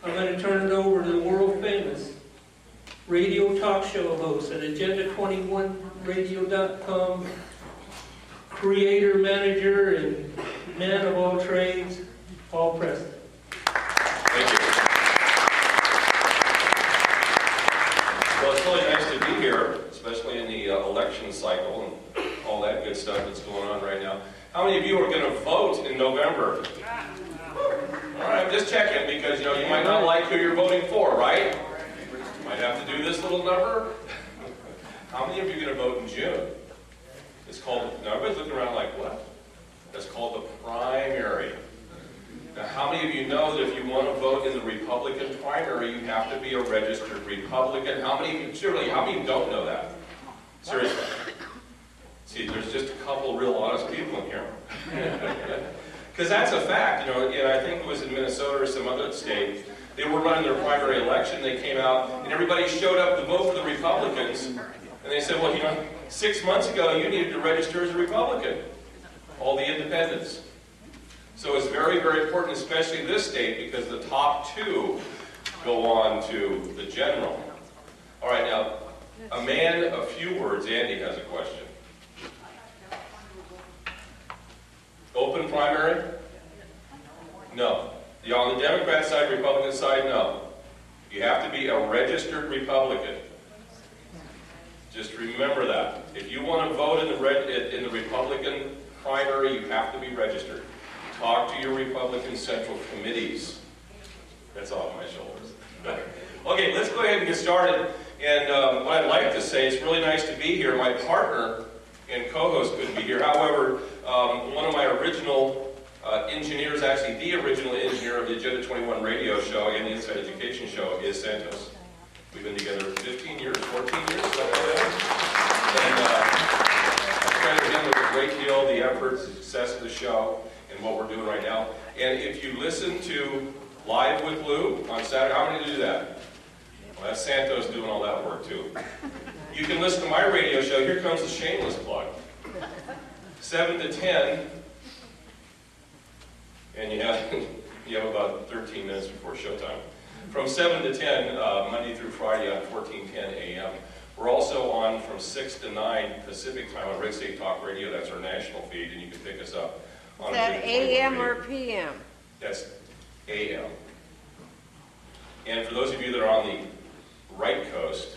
I'm going to turn it over to the world-famous radio talk show host at Agenda21Radio.com, creator, manager, and man of all trades, Paul Preston. Thank you. Well, it's really nice to be here, especially in the election cycle and all that good stuff that's going on right now. How many of you are going to vote in November? All right, I'm just checking because, you might not like who you're voting for, right? You might have to do this little number. How many of you are going to vote in June? It's called, now everybody's looking around like, what? That's called the primary. Now, how many of you know that if you want to vote in the Republican primary, you have to be a registered Republican? How many of you, surely, how many of you don't know that? Seriously. See, there's just a couple real honest people in here. Because that's a fact, and I think it was in Minnesota or some other state, they were running their primary election, they came out, and everybody showed up to vote for the Republicans, and they said, well, 6 months ago, you needed to register as a Republican. All the independents. So it's very, very important, especially in this state, because the top two go on to the general. All right, now, a man, a few words. Andy has a question. Open primary? No. On the Democrat side, Republican side, no. You have to be a registered Republican. Just remember that. If you want to vote in the Republican primary, you have to be registered. Talk to your Republican Central Committees. That's off my shoulders. Okay, let's go ahead and get started. And what I'd like to say, it's really nice to be here. My partner and co-host couldn't be here. However, one of my original engineers, actually the original engineer of the Agenda 21 radio show and the Inside Education show is Santos. We've been together 15 years, 14 years, something like that. And I credit him with a great deal, the efforts, the success of the show, and what we're doing right now. And if you listen to Live with Lou on Saturday, how many do that? Well, that's Santos doing all that work too. You can listen to my radio show. Here comes the shameless plug. 7 to 10, and you have about 13 minutes before showtime. From 7 to 10, Monday through Friday on 1410 a.m. We're also on from 6 to 9 Pacific time on Red State Talk Radio. That's our national feed, and you can pick us up on Is that AM or PM? That's AM. And for those of you that are on the right coast,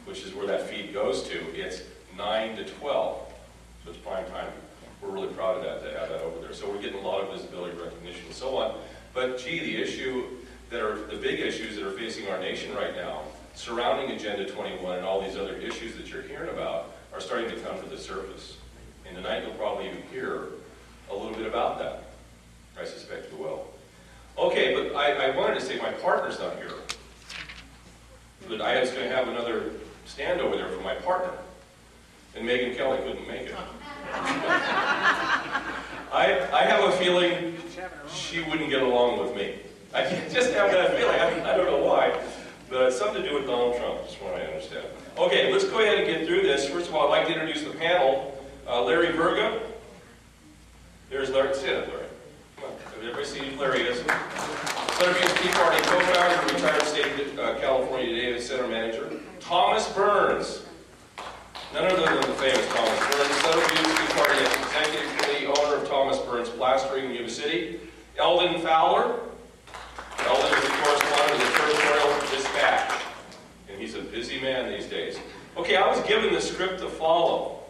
which is where that feed goes to, it's 9 to 12. So it's prime time. We're really proud of that, to have that over there. So we're getting a lot of visibility, recognition, and so on. But gee, the big issues that are facing our nation right now, surrounding Agenda 21 and all these other issues that you're hearing about, are starting to come to the surface. And tonight you'll probably even hear a little bit about that. I suspect you will. Okay, but I wanted to say my partner's not here. But I was going to have another stand over there for my partner. And Megan Kelly couldn't make it. I have a feeling she wouldn't get along with me. I just have that feeling. I don't know why. But it's something to do with Donald Trump, is what I understand. Okay, let's go ahead and get through this. First of all, I'd like to introduce the panel. Larry Virga. There's Larry. Stand up, Larry. Come on. Everybody see who Larry is? Sutter Tea Party co-founder, retired state California Today Center manager. Thomas Burns. None other than the famous Thomas Burns. Sutter Tea Party executive committee owner of Thomas Burns Plastering in Yuba City. Eldon Fowler. Eldon is the correspondent of the Territorial Dispatch. And he's a busy man these days. Okay, I was given the script to follow.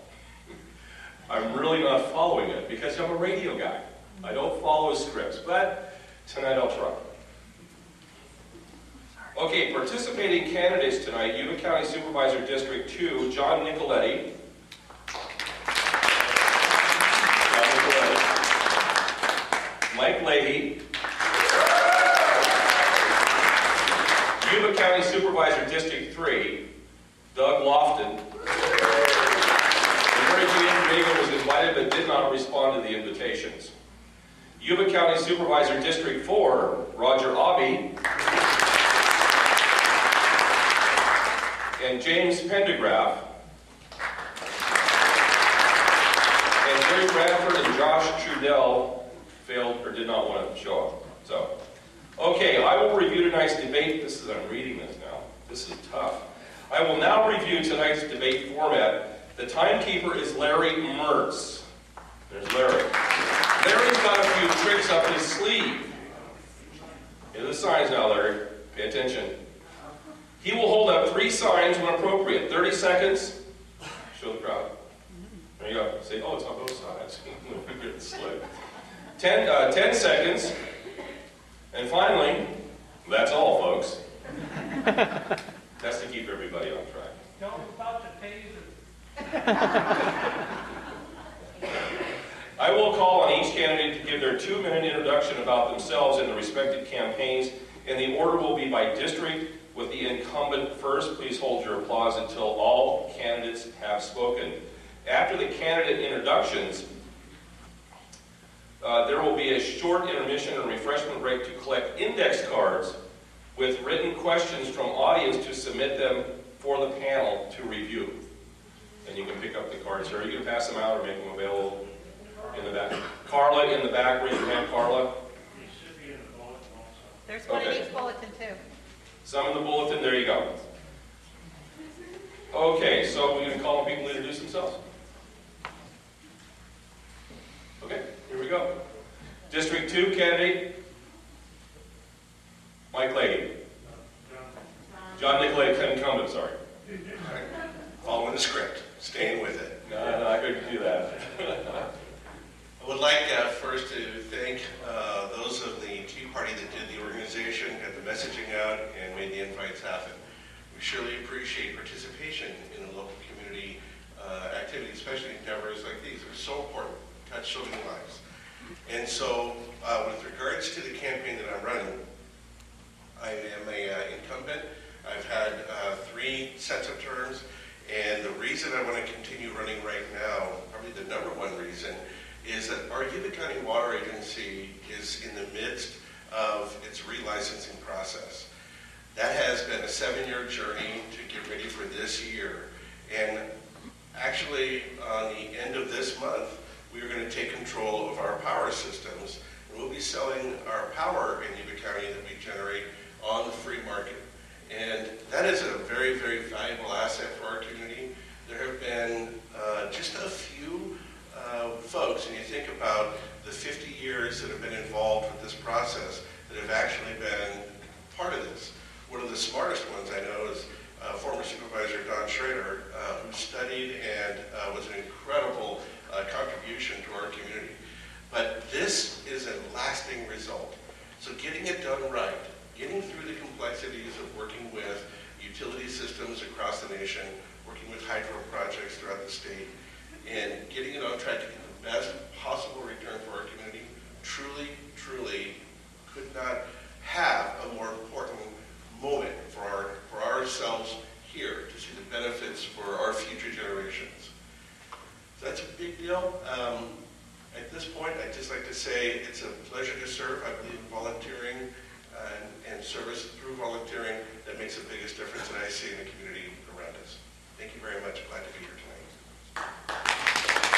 I'm really not following it because I'm a radio guy. I don't follow scripts, but tonight I'll try. Okay, participating candidates tonight, Yuba County Supervisor District 2, John Nicoletti. Mike Leahy. Yuba County Supervisor District 3, Doug Lofton. Mary Jane Reagan was invited but did not respond to the invitations. Yuba County Supervisor District 4, Roger Aubie. And James Pendergraph. And Jerry Bradford and Josh Trudell failed or did not want to show up. So, okay, I I will review tonight's debate. I'm reading this now. This is tough. I will now review tonight's debate format. The timekeeper is Larry Mertz. There's Larry. Larry's got a few tricks up his sleeve. Here are the signs now, Larry. Pay attention. He will hold up 3 signs when appropriate. 30 seconds. Show the crowd. There you go. Say, oh, it's on both sides. It's slick. 10 seconds. And finally, that's all, folks. That's to keep everybody on track. Tell them about the taser. I will call on each candidate to give their 2-minute introduction about themselves and the respective campaigns, and the order will be by district, with the incumbent first. Please hold your applause until all candidates have spoken. After the candidate introductions, there will be a short intermission and refreshment break to collect index cards with written questions from audience to submit them for the panel to review. And you can pick up the cards here. You can pass them out or make them available in the back. Carla in the back, raise your hand, Carla. There's one in each bulletin too. Some in the bulletin, there you go. Okay, so we're going to call on people to introduce themselves. Okay, here we go. District 2 candidate, Mike Leahy. John Nicolay, incumbent, sorry. Following the script, staying with it. No, I couldn't do that. I would like first to thank those of the Tea Party that did the organization, got the messaging out, and made the invites happen. We surely appreciate participation in the local community activity, especially endeavors like these. They're so important, touch so many lives. And so, with regards to the campaign that I'm running, I am an incumbent. I've had 3 sets of terms, and the reason I want to continue running right now, probably the #1 reason, is that our Yuba County Water Agency is in the midst of its relicensing process. That has been a 7-year journey to get ready for this year. And actually, on the end of this month, we are going to take control of our power systems, and we'll be selling our power in Yuba County that we generate on the free market. And that is a very, very valuable asset for our community. There have been just a few folks, and you think about the 50 years that have been involved with this process, that have actually been part of this. One of the smartest ones I know is former Supervisor Don Schrader, who studied and was an incredible contribution to our community. But this is a lasting result. So getting it done right, getting through the complexities of working with utility systems across the nation, working with hydro projects throughout the state, and getting it on track to get the best possible return for our community, truly, truly could not have a more important moment for ourselves here to see the benefits for our future generations. So that's a big deal. At this point, I'd just like to say it's a pleasure to serve. I believe volunteering and service through volunteering that makes the biggest difference that I see in the community around us. Thank you very much. Glad to be here tonight.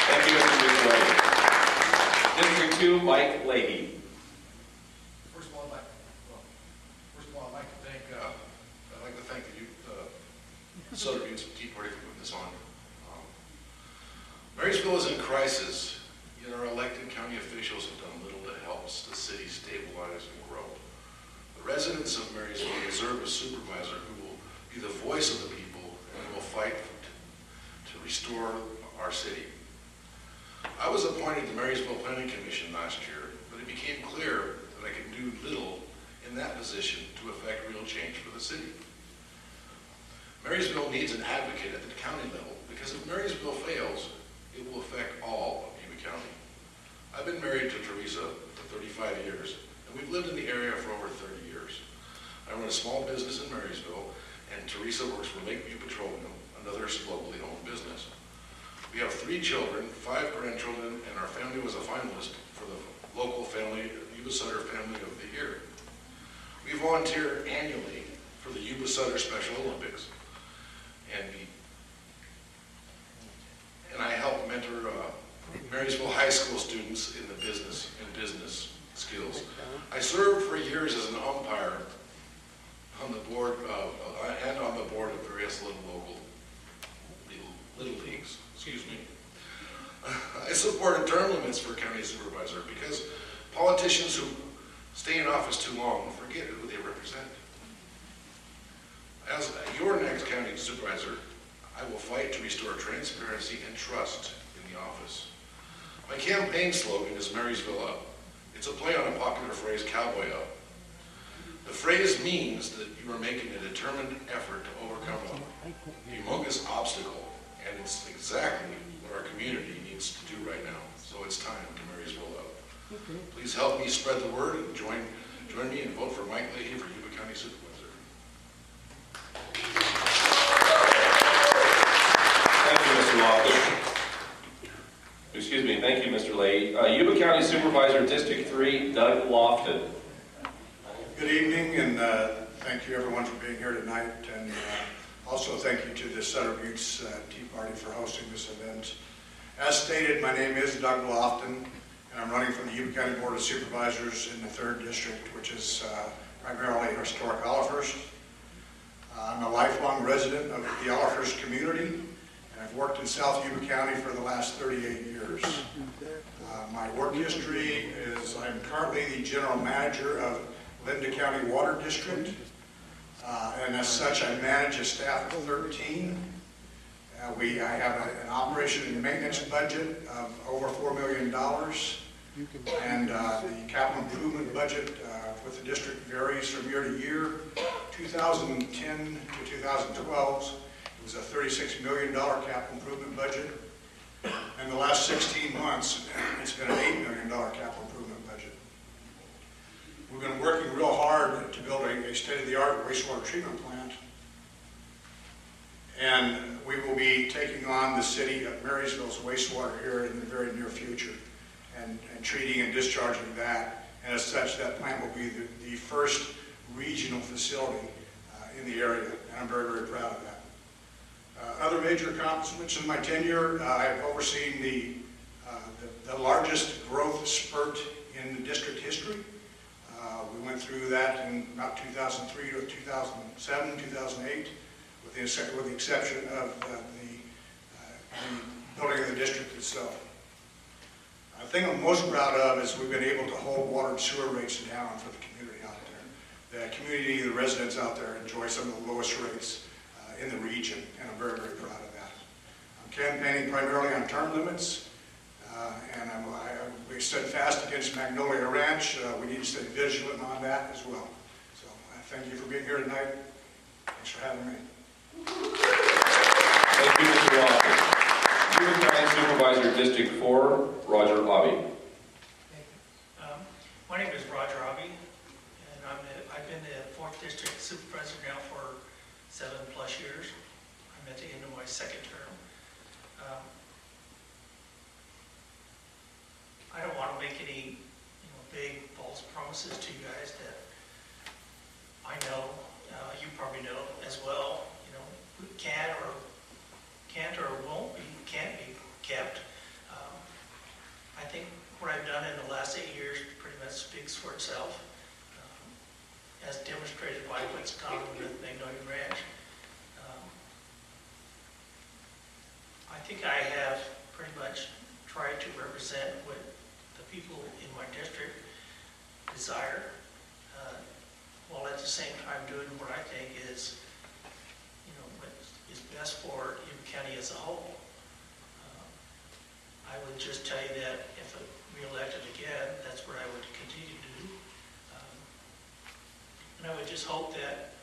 Thank you, Mr. Nicolay. District 2, Mike Leahy. First of all, I'd like to thank the Sutter Utes Tea Party for putting this on. Marysville is in crisis, yet our elected county officials have done little to help the city stabilize and grow. The residents of Marysville deserve a supervisor who will be the voice of the people and will fight to restore our city. I was appointed to the Marysville Planning Commission last year, but it became clear that I could do little in that position to affect real change for the city. Marysville needs an advocate at the county level, because if Marysville fails, it will affect all of Yuba County. I've been married to Teresa for 35 years, and we've lived in the area for over 30 years. I run a small business in Marysville, and Teresa works for Lakeview Petroleum, another locally owned business. We have 3 children, 5 grandchildren, and our family was a finalist for the local family, Yuba Sutter Family of the Year. We volunteer annually for the Yuba Sutter Special Olympics, and I help mentor Marysville high school students in the business skills. I served for years as an umpire on the board, and on the board of various little leagues, excuse me. I supported term limits for county supervisor because politicians who stay in office too long forget who they represent. As your next county supervisor, I will fight to restore transparency and trust in the office. My campaign slogan is Marysville Up. It's a play on a popular phrase, cowboy up. The phrase means that you are making a determined effort to overcome a humongous obstacle, and it's exactly what our community needs to do right now. So it's time to Marysville Up. Please help me spread the word and join me and vote for Mike Leahy for Yuba County Supervisor. Thank you, Mr. Lofton. Excuse me, thank you, Mr. Leahy. Yuba County Supervisor, District 3, Doug Lofton. Good evening, and thank you everyone for being here tonight, and also thank you to the Sutter Buttes Tea Party for hosting this event. As stated, my name is Doug Lofton, and I'm running for the Yuba County Board of Supervisors in the 3rd District, which is primarily historic Olivehurst. I'm a lifelong resident of the Olivehurst community, and I've worked in South Yuba County for the last 38 years. My work history is I'm currently the General Manager of Linda County Water District, and as such I manage a staff of 13. I have an operation and maintenance budget of over $4 million, and the capital improvement budget with the district varies from year to year. 2010 to 2012 it was a $36 million capital improvement budget, and the last 16 months it's been an $8 million capital improvement budget. We've been working real hard to build a state-of-the-art wastewater treatment plant, and we will be taking on the city of Marysville's wastewater here in the very near future, and treating and discharging that. And as such, that plant will be the first regional facility in the area, and I'm very, very proud of that. Other major accomplishments in my tenure, I've overseen the largest growth spurt in the district history. We went through that in about 2003 to 2007, 2008, with the exception of the building of the district itself. The thing I'm most proud of is we've been able to hold water and sewer rates down for the community out there. The community, the residents out there enjoy some of the lowest rates in the region, and I'm very, very proud of that. I'm campaigning primarily on term limits, and we stood fast against Magnolia Ranch. We need to stay vigilant on that as well. So thank you for being here tonight. Thanks for having me. Thank you, Mr. Lofton. Yuba County Supervisor, District 4, Roger Hobby. My name is Roger Hobby, and I've been the 4th District Supervisor now for 7+ years. I'm at the end of my 2nd term. I don't want to make any big false promises to you guys that I know, you probably know as well, can't or can't be kept. I think what I've done in the last 8 years pretty much speaks for itself, as demonstrated by what's gone on with Magnolia Ranch. I think I have pretty much tried to represent what the people in my district desire, while at the same time doing what I think is, what is best for Yuba County as a whole. I would just tell you that if I'm re-elected again, that's what I would continue to do. And I would just hope that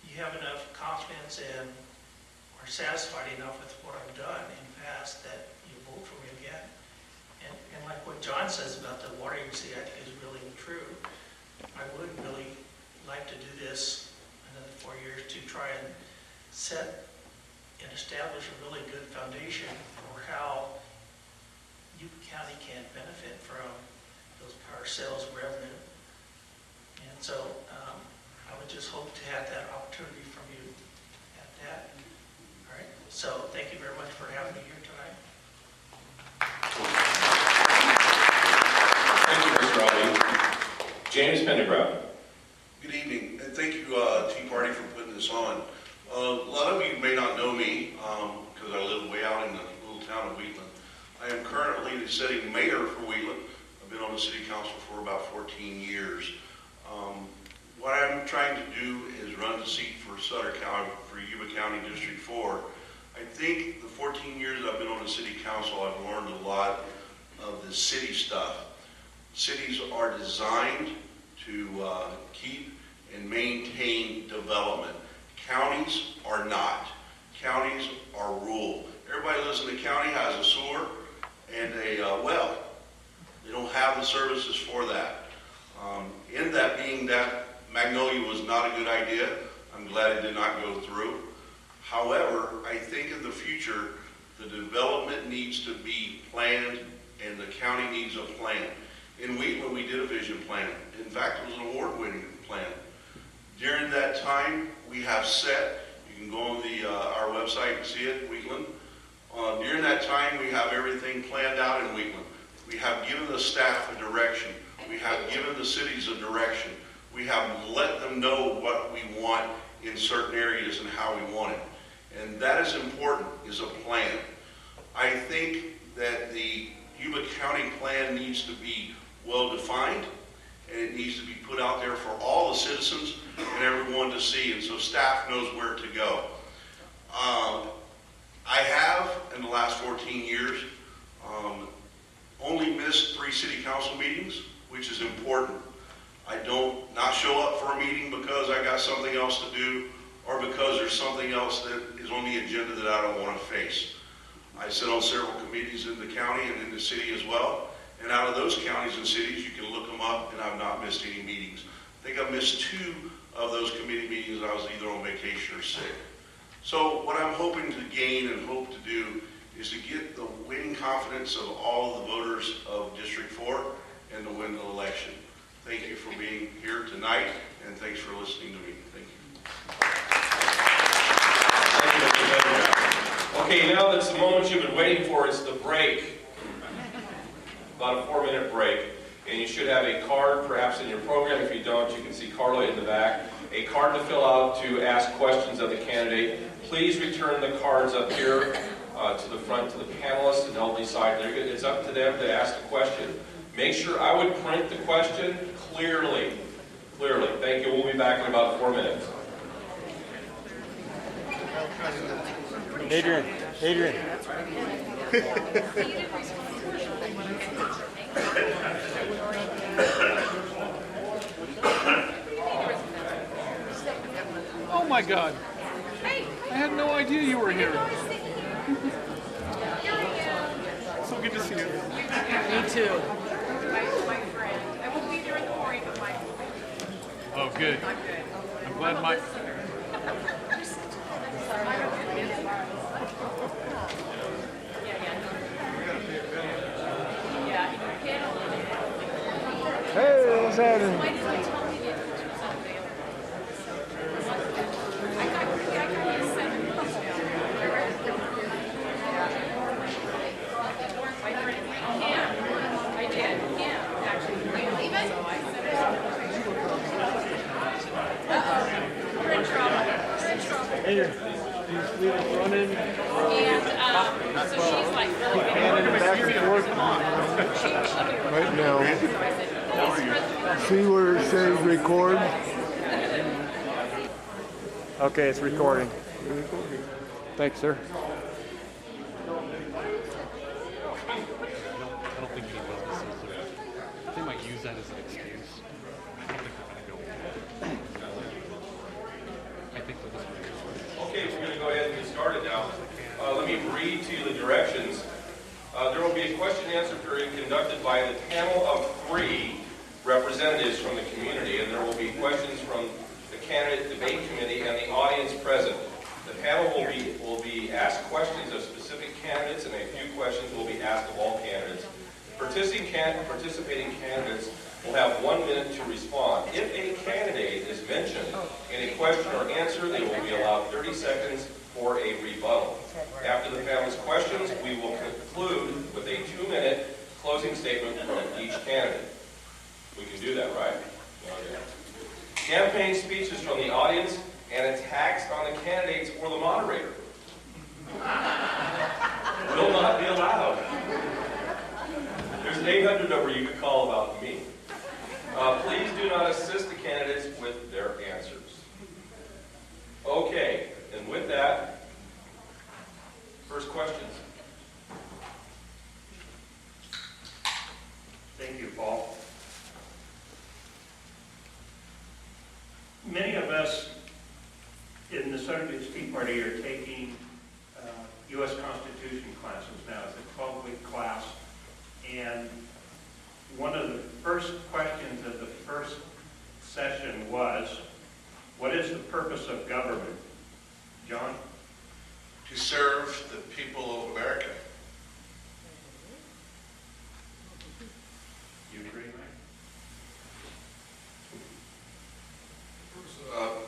you have enough confidence and are satisfied enough with what I've done in the past that you vote for me again. And like what John says about the water agency, I think is really true. I would really like to do this another 4 years to try and set and establish a really good foundation for how Yuba County can benefit from those power sales revenue. And so I would just hope to have that opportunity from you at that. All right. So thank you very much for having me here tonight. Thank you, Mr. Robbie. James Pendergraft. Good evening. thank you, Tea Party, for putting this on. A lot of you may not know me because I live way out in the little town of Wheatland. I am currently the sitting mayor for Wheatland. I've been on the city council for about 14 years. What I'm trying to do is run the seat for Sutter County, for Yuba County District 4. I think the 14 years I've been on the city council, I've learned a lot of the city stuff. Cities are designed to keep and maintain development. Counties are not. Counties are rural. Everybody lives in the county has a sewer and a well. They don't have the services for that. In that being that Magnolia was not a good idea, I'm glad it did not go through. However, I think in the future, the development needs to be planned and the county needs a plan. In Wheatland, we did a vision plan. In fact, it was an award-winning plan. During that time, we have set, you can go on our website and see it, Wheatland. During that time, we have everything planned out in Wheatland. We have given the staff a direction. We have given the cities a direction. We have let them know what we want in certain areas and how we want it. And that is important, is a plan. I think that the Yuba County plan needs to be well-defined, and it needs to be put out there for all the citizens and everyone to see, and so staff knows where to go. I have, in the last 14 years, only missed 3 city council meetings, which is important. I don't not show up for a meeting because I got something else to do or because there's something else that is on the agenda that I don't want to face. I sit on several committees in the county and in the city as well. And out of those counties and cities, you can look them up, and I've not missed any meetings. I think I've missed 2 of those committee meetings. I was either on vacation or sick. So what I'm hoping to gain and hope to do is to get the winning confidence of all of the voters of District 4 and to win the election. Thank you for being here tonight, and thanks for listening to me. Thank you. Okay, now that's the moment you've been waiting for. It's the break. About a 4-minute break. And you should have a card, perhaps in your program. If you don't, you can see Carla in the back. A card to fill out to ask questions of the candidate. Please return the cards up here to the front to the panelists and help decide. It's up to them to ask the question. Make sure I would print the question clearly. Clearly. Thank you. We'll be back in about 4 minutes. Adrian. Oh my God. I had no idea you were here. So good to see you. Me too. My friend. I won't be there in the morning, but my... Oh, good. I'm good. I'm glad my... Hey, what's happening? Adrian, you leave it running. And so she's like really big. Handing it back and forth. Right now. See where it says record? Okay, it's recording. Thanks, sir. I don't think any businesses are... They might use that as an excuse. I don't think they're going to go. I think they'll just... Okay, we're going to go ahead and get started now. Let me read to you the directions. There will be a question and answer period conducted by the panel of 3 representatives from the community, and there will be questions from the candidate debate committee and the audience present. The panel will be asked questions of specific candidates, and a few questions will be asked of all candidates. Participating candidates will have 1 minute to respond. If a candidate is mentioned in a question or answer, they will be allowed 30 seconds for a rebuttal. After the panel's questions, we will conclude with a 2-minute closing statement from each candidate. We can do that, right? Okay. campaign speeches from the audience, and attacks on the candidates or the moderator will not be allowed. There's an 800 number you can call about me. Please do not assist the candidates with their answers. Okay, and with that, first questions. Thank you, Paul. Many of us in the Sutter Tea Party are taking U.S. Constitution classes now. It's a 12-week class. And one of the first questions of the first session was, what is the purpose of government? John? To serve the people of America. You agree, Mike?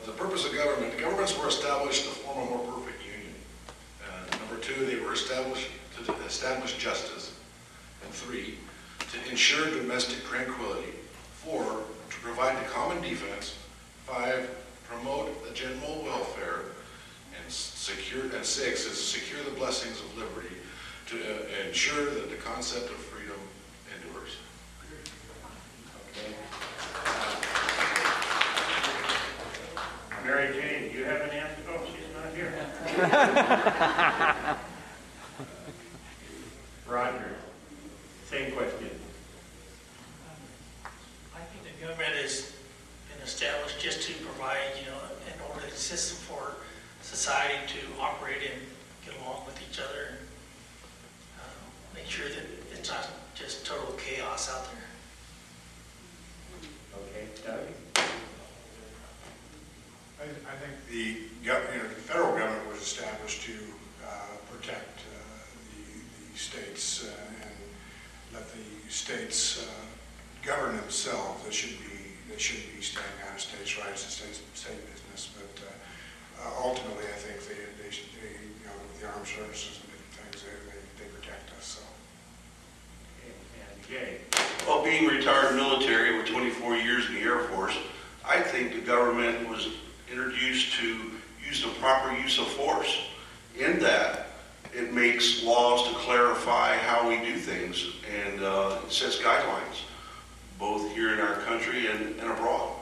The purpose of governments were established to form a more perfect union. Number two, they were established to establish justice. And three, to ensure domestic tranquility. 4, to provide the common defense. 5, promote the general welfare. And 6 is secure the blessings of liberty, to ensure that the concept of freedom endures. Okay. Mary Jane, do you have an answer? Oh, she's not here. Roger, same question. I think the government has been established just to provide, an orderly system for society to operate and get along with each other and make sure that it's not just total chaos out there. Okay, Doug? I think the federal government was established to protect the states and let the states govern themselves. They shouldn't be staying out of states' rights and state business. But ultimately, I think they should, the armed services and different things, they protect us. So. Okay, and Jay? Well, being retired military with 24 years in the Air Force, I think the government was introduced to use the proper use of force. In that, it makes laws to clarify how we do things, and it sets guidelines, both here in our country and abroad.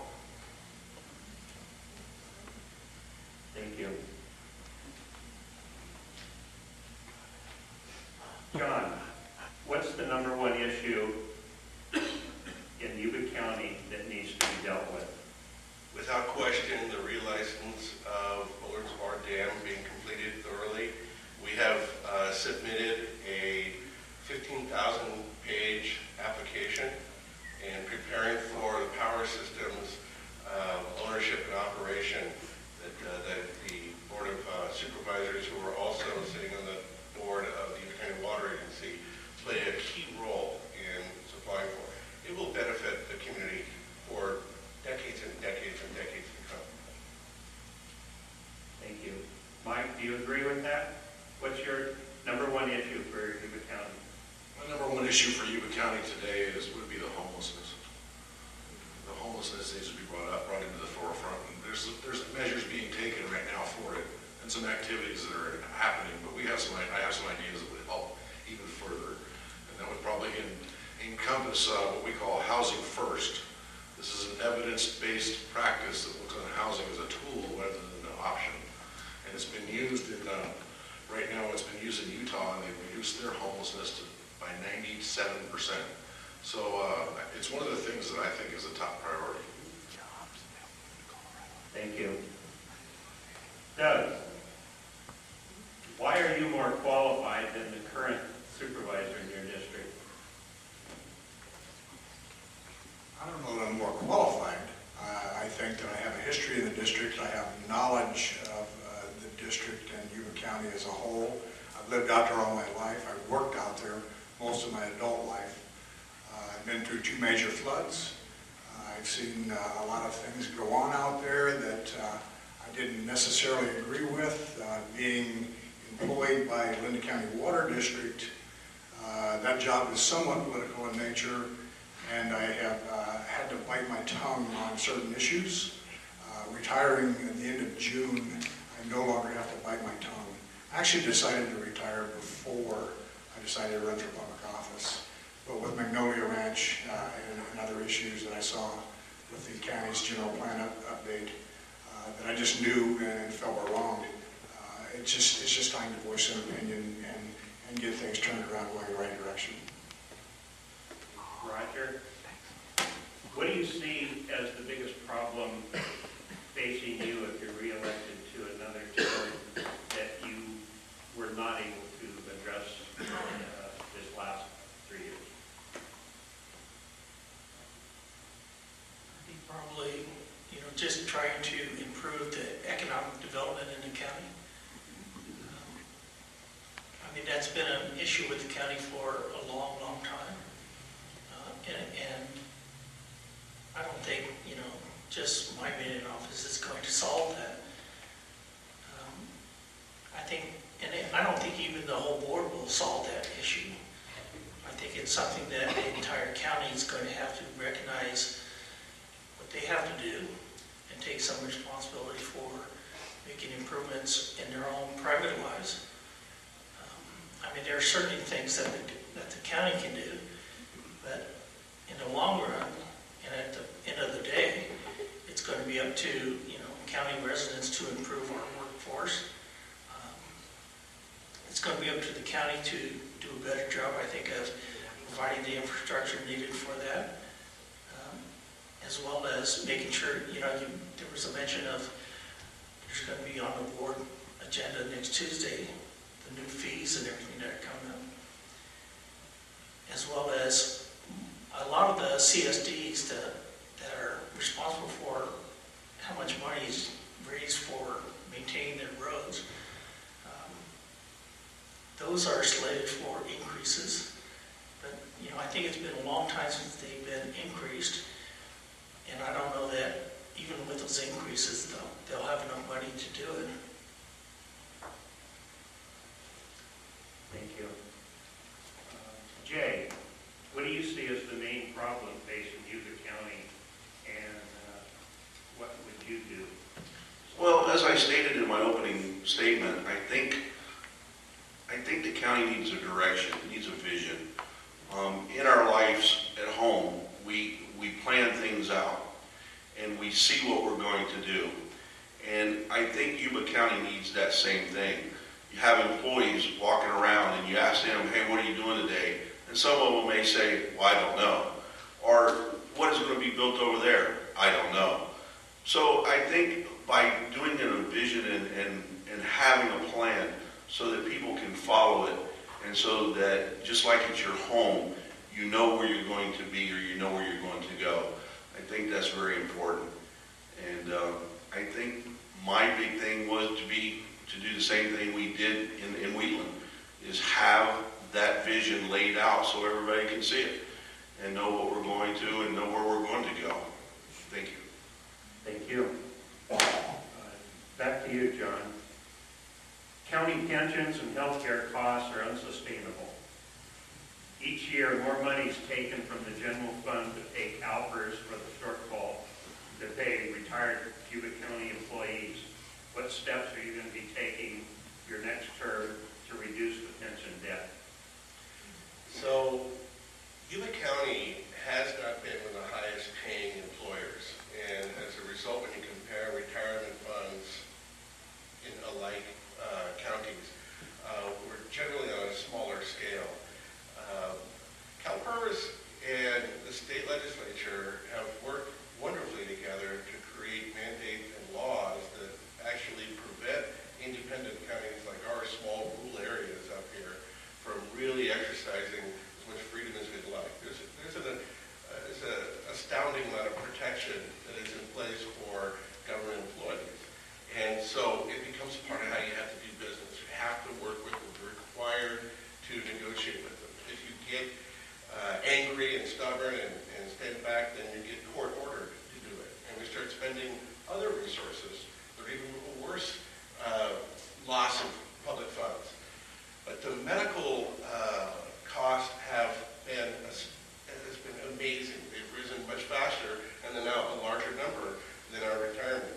Thank you. John, what's the number one issue in Yuba County that needs to be dealt with? Without question, the relicense of Bullard's Bar Dam being completed thoroughly. We have submitted a 15,000-page application and preparing for the power systems ownership and operation that the Board of Supervisors, who are also sitting on the board of the Yuba County Water Agency, play a key role in supplying for. It will benefit the community for decades and decades and decades to come. Thank you. Mike, do you agree with that? What's your number one issue for Yuba County? My number one issue for Yuba County today would be the homelessness. The homelessness needs to be brought into the forefront. And there's measures being taken right now for it, and some activities that are happening. But I have some ideas that would help even further, and that would probably encompass what we call housing first. This is an evidence-based practice that looks on housing as a tool rather than an option, and it's been used in. Right now, it's been used in Utah, and they've reduced their homelessness by 97%. So it's one of the things that I think is a top priority. Thank you. Doug, why are you more qualified than the current supervisor in your district? I don't know that I'm more qualified. I think that I have a history in the district. I have knowledge of the district and Yuba County as a whole. I've lived out there all my life. I've worked out there most of my adult life. I've been through 2 major floods. I've seen a lot of things go on out there that I didn't necessarily agree with. Being employed by Linda County Water District, that job is somewhat political in nature, and I have had to bite my tongue on certain issues. retiring at the end of June, I no longer have to bite my tongue. I actually decided to retire before I decided to run for public office. But with Magnolia Ranch and other issues that I saw with the county's general plan update that I just knew and felt were wrong, it's just time to voice an opinion and get things turned around going in the right direction. Roger, what do you see as the biggest problem facing you if you're reelected to another term that you were not able to address this last 3 years? I think probably, just trying to improve the economic development in the county. I mean, that's been an issue with the county for a long, long time. And I don't think, just my being in office is going to solve that. I think, and I don't think even the whole board will solve that issue. I think it's something that the entire county is going to have to recognize what they have to do and take some responsibility for making improvements in their own private lives. I mean, there are certainly things that the county can do, but in the long run, and at the end of the day, it's going to be up to, county residents to improve our workforce. It's going to be up to the county to do a better job, I think, of providing the infrastructure needed for that, as well as making sure, there was a mention of there's going to be on the board agenda next Tuesday, the new fees and everything that are coming up, as well as a lot of the CSDs that are responsible for how much money is raised for maintaining their roads. Those are slated for increases, but I think it's been a long time since they've been increased, and I don't know that even with those increases they'll have enough money to do it. Thank you. Jay, what do you see as the main problem facing Yuba County, and what would you do? Well, as I stated in my opening statement, I think the county needs a direction, needs a vision. In our lives at home, we plan things out, and we see what we're going to do. And I think Yuba County needs that same thing. You have employees walking around, and you ask them, hey, what are you doing today? And some of them may say, well, I don't know. Or, what is going to be built over there? I don't know. So I think by doing a vision and having a plan so that people can follow it, and so that just like it's your home, you know where you're going to be or you know where you're going to go. I think that's very important. And I think my big thing was to do the same thing we did in Wheatland, is have that vision laid out so everybody can see it and know what we're going to and know where we're going to go. Thank you. Thank you. Back to you, John. County pensions and healthcare costs are unsustainable. Each year, more money is taken from the general fund to pay CalPERS for the shortfall to pay retired Yuba County employees. What steps are you going to be taking your next term to reduce the pension debt? So, Yuba County has not been one of the highest paying employers. And as a result, when you compare retirement funds in alike counties, we're generally on a smaller scale. CalPERS and the state legislature have worked wonderfully together to create mandates and laws that actually prevent independent counties like our small rural areas up here from really exercising as much freedom as we'd like. There's an astounding amount of protection that is in place for government employees. And so it becomes part of how you have to do business. You have to work with them. You're required to negotiate with them. If you get angry and stubborn and stand back, then you get court ordered to do it. And we start spending other resources that are even worse loss of public funds. But the medical costs have been amazing. They've risen much faster, and they're now a larger number than our retirement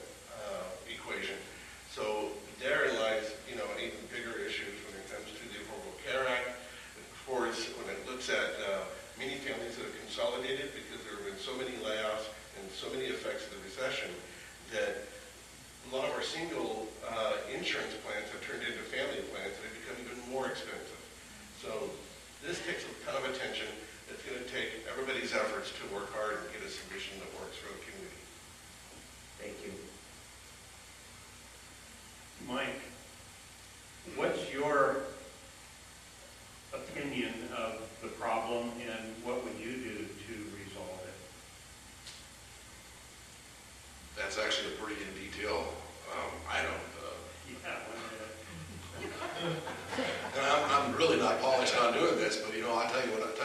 That's actually a pretty in detail item. Yeah, And I'm really not polished on doing this, but I'll tell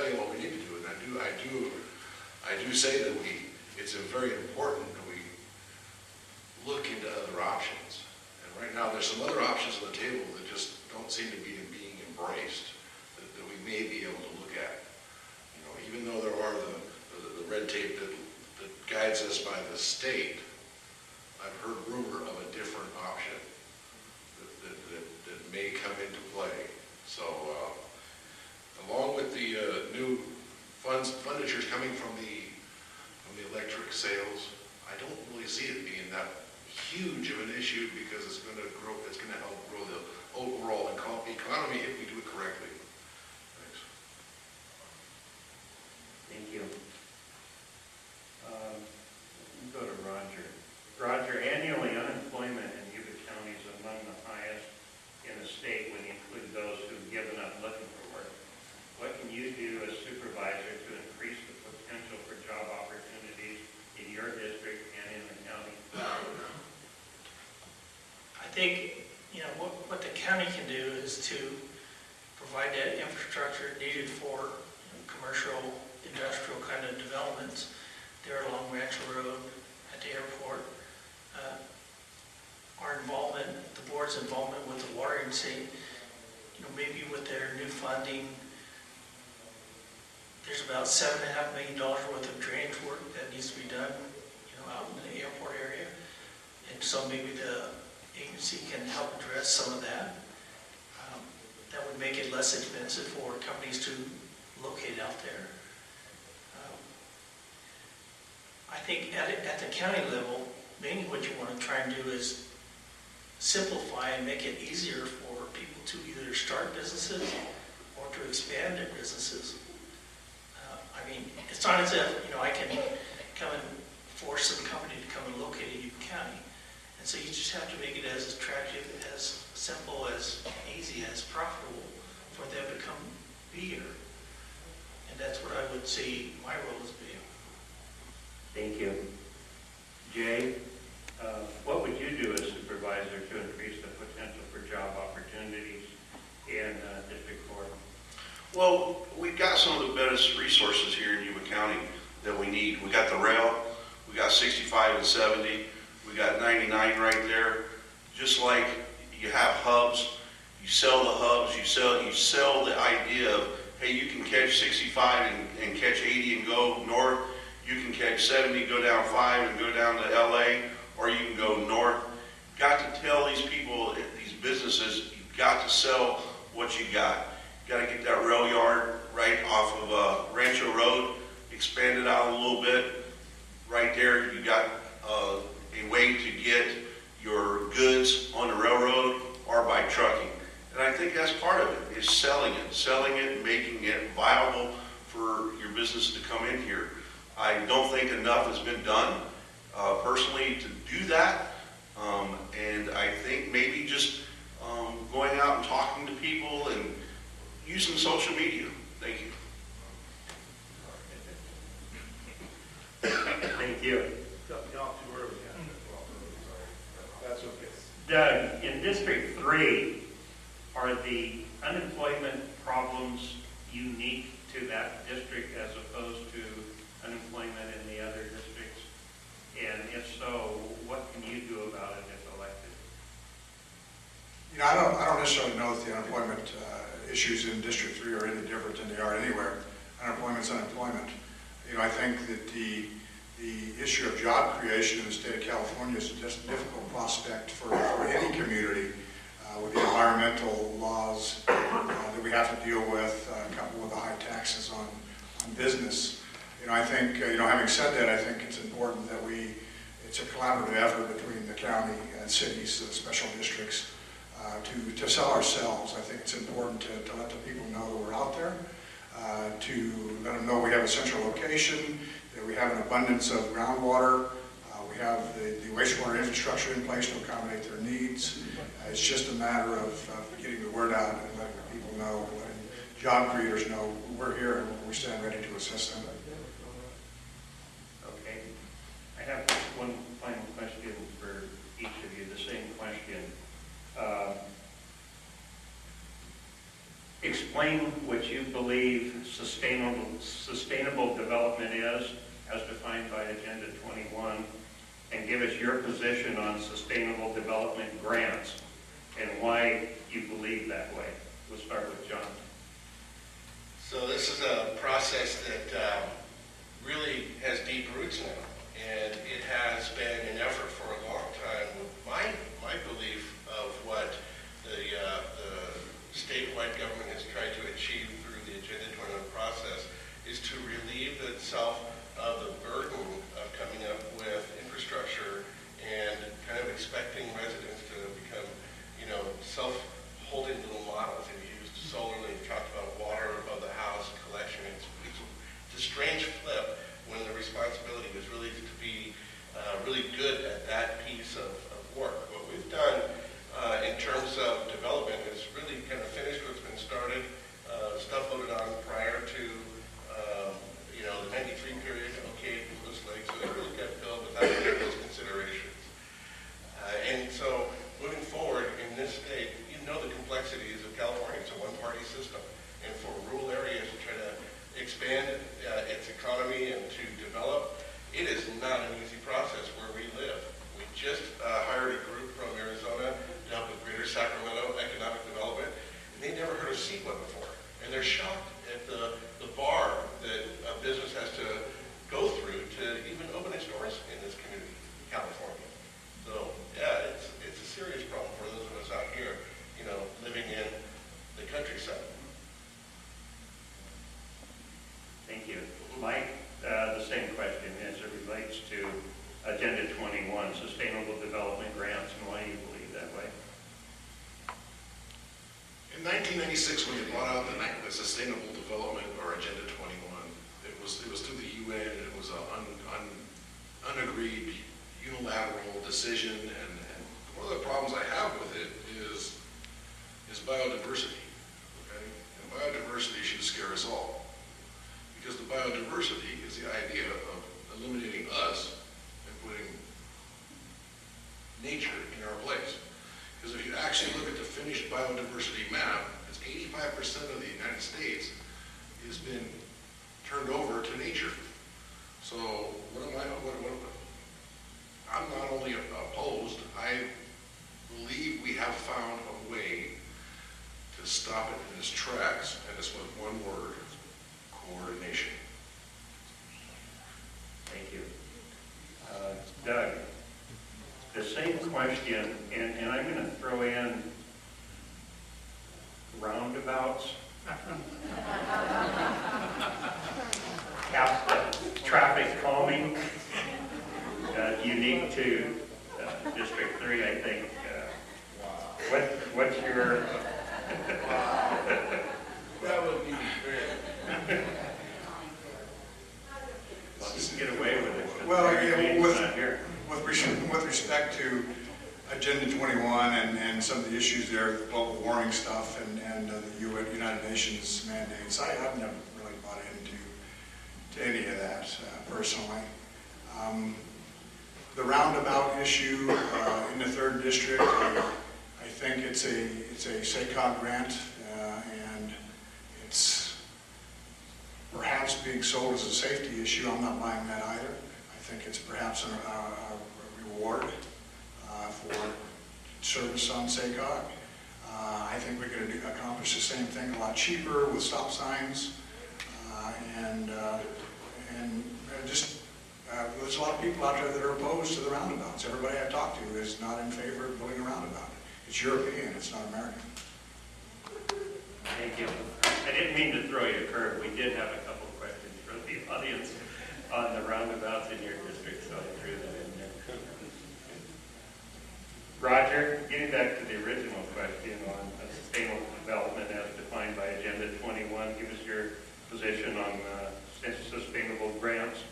you what we need to do, and I do say that it's very important that we look into other options. And right now, there's some other options on the table that just don't seem to be being embraced that we may be able to look at. Even though there are the red tape that guides us by the state, I've heard rumor of a different option that may come into play. So, along with the new funditures coming from the electric sales, I don't really see it being that huge of an issue because it's going to grow. It's going to help grow the overall economy if we do it correctly. Thanks. thank you. Go to Roger. Roger, annually unemployment in Yuba County is among the highest in the state when you include those who've given up looking for work. What can you do as supervisor to increase the potential for job opportunities in your district and in the county? I think, what the county can do is to provide that infrastructure needed for commercial, industrial kind of developments there along Rancho Road at the airport. Our involvement, the board's involvement with the water agency, maybe with their new funding, there's about $7.5 million worth of drainage work that needs to be done, out in the airport area. And so maybe the agency can help address some of that. That would make it less expensive for companies to locate out there. I think at the county level, mainly what you want to try and do is simplify and make it easier for people to either start businesses or to expand their businesses. It's not as if, I can come and force some company to come and locate in Yuba County. And so you just have to make it as attractive, as simple, as easy, as profitable for them to come be here. And that's what I would see my role as being. Thank you. Jay, what would you do as supervisor to increase the potential for job opportunities in District 4? Well, we've got some of the best resources here in Yuba County that we need. We got the rail, we got 65 and 70, we got 99 right there. Just like you have hubs, you sell the hubs, you sell the idea of, hey, you can catch 65 and catch 80 and go north. You can catch 70, go down 5 and go down to LA, or you can go north. You've got to tell these people, these businesses, you've got to sell what you got. You've got to get that rail yard right off of Rancho Road, expand it out a little bit. Right there, you got a way to get your goods on the railroad or by trucking. And I think that's part of it, is selling it, making it viable for your business to come in here. I don't think enough has been done personally to do that. And I think maybe just going out and talking to people and using social media. Thank you. Thank you. That's okay. Doug, in District 3, are the unemployment problems unique to that district as opposed to unemployment in the other districts? And if so, what can you do about it if elected? I don't necessarily know that the unemployment issues in District 3 are any different than they are anywhere. Unemployment's unemployment. I think that the issue of job creation in the state of California is just a difficult prospect for any community with the environmental laws that we have to deal with, coupled with the high taxes on business. I think, having said that, I think it's important that it's a collaborative effort between the county and cities, the special districts, to sell ourselves. I think it's important to let the people know that we're out there, to let them know we have a central location, that we have an abundance of groundwater, we have the wastewater infrastructure in place to accommodate their needs. It's just a matter of getting the word out and letting the people know, letting job creators know we're here and we stand ready to assist them. Okay. I have one final question. explain what you believe sustainable development is, as defined by Agenda 21, and give us your position on sustainable development grants and why you believe that way. We'll start with John. So this is a process that really has deep roots now, and it has been an effort for a long time. My belief of what the statewide government has tried to achieve through the Agenda 21 process is to relieve itself of the burden of coming up with infrastructure and kind of expecting residents to become, self-holding little models. They've used solar, they've talked about water above the house, collection. It's a strange flip when the responsibility was really to be really good at that piece of work. What we've done in terms of development is really kind of finished what's been started, stuff voted on prior to the 93 period, okay, Lewis Lake, so it really got built without any of those considerations. And so moving forward in this state, the complexities of California. It's a one-party system. And for rural areas to try to expand its economy and to develop, it is not an easy process where we live. We just hired a group from Arizona to help with Greater Sacramento economic development, and they never heard of CEQA before. And they're shocked at the bar that a business has to go through to even open its doors in this community, California. So, yeah, it's a serious problem for those of us out here, living in the countryside. Thank you. Mike, the same question as it relates to Agenda 21, sustainable development grants, and why you believe that way. In 1996, when they brought out the Sustainable Development or Agenda 21, it was through the UN, and it was an unagreed unilateral decision. And one of the problems I have with it is biodiversity. Okay, and biodiversity should scare us all, because the biodiversity is the idea of eliminating us and putting nature in our place. Because if you actually look at the finished biodiversity map, it's 85% of the United States has been turned over to nature. So I'm not only opposed, I believe we have found a way to stop it in its tracks, and it's with one word: coordination. Thank you. Doug, the same question, and I'm going to throw in roundabouts, traffic calming, unique to District 3, I think. What's your... That would be fair. Let's get away with it. Well, with respect to Agenda 21 and some of the issues there, the global warming stuff and the United Nations mandates, I've never really bought into any of that personally. The roundabout issue in the 3rd District, I think it's a SACOG grant, and it's perhaps being sold as a safety issue. I'm not buying that either. I think it's perhaps a reward for service on SACOG. I think we're going to accomplish the same thing a lot cheaper with stop signs, and there's a lot of people out there that are opposed to the roundabouts. Everybody I talk to is not in favor of building a roundabout. It's European, it's not American. Thank you. I didn't mean to throw you a curve. We did have a couple of questions from the audience on the roundabouts in your district, so I threw that in there. Roger, getting back to the original question on sustainable development as defined by Agenda 21, give us your position on sustainable grants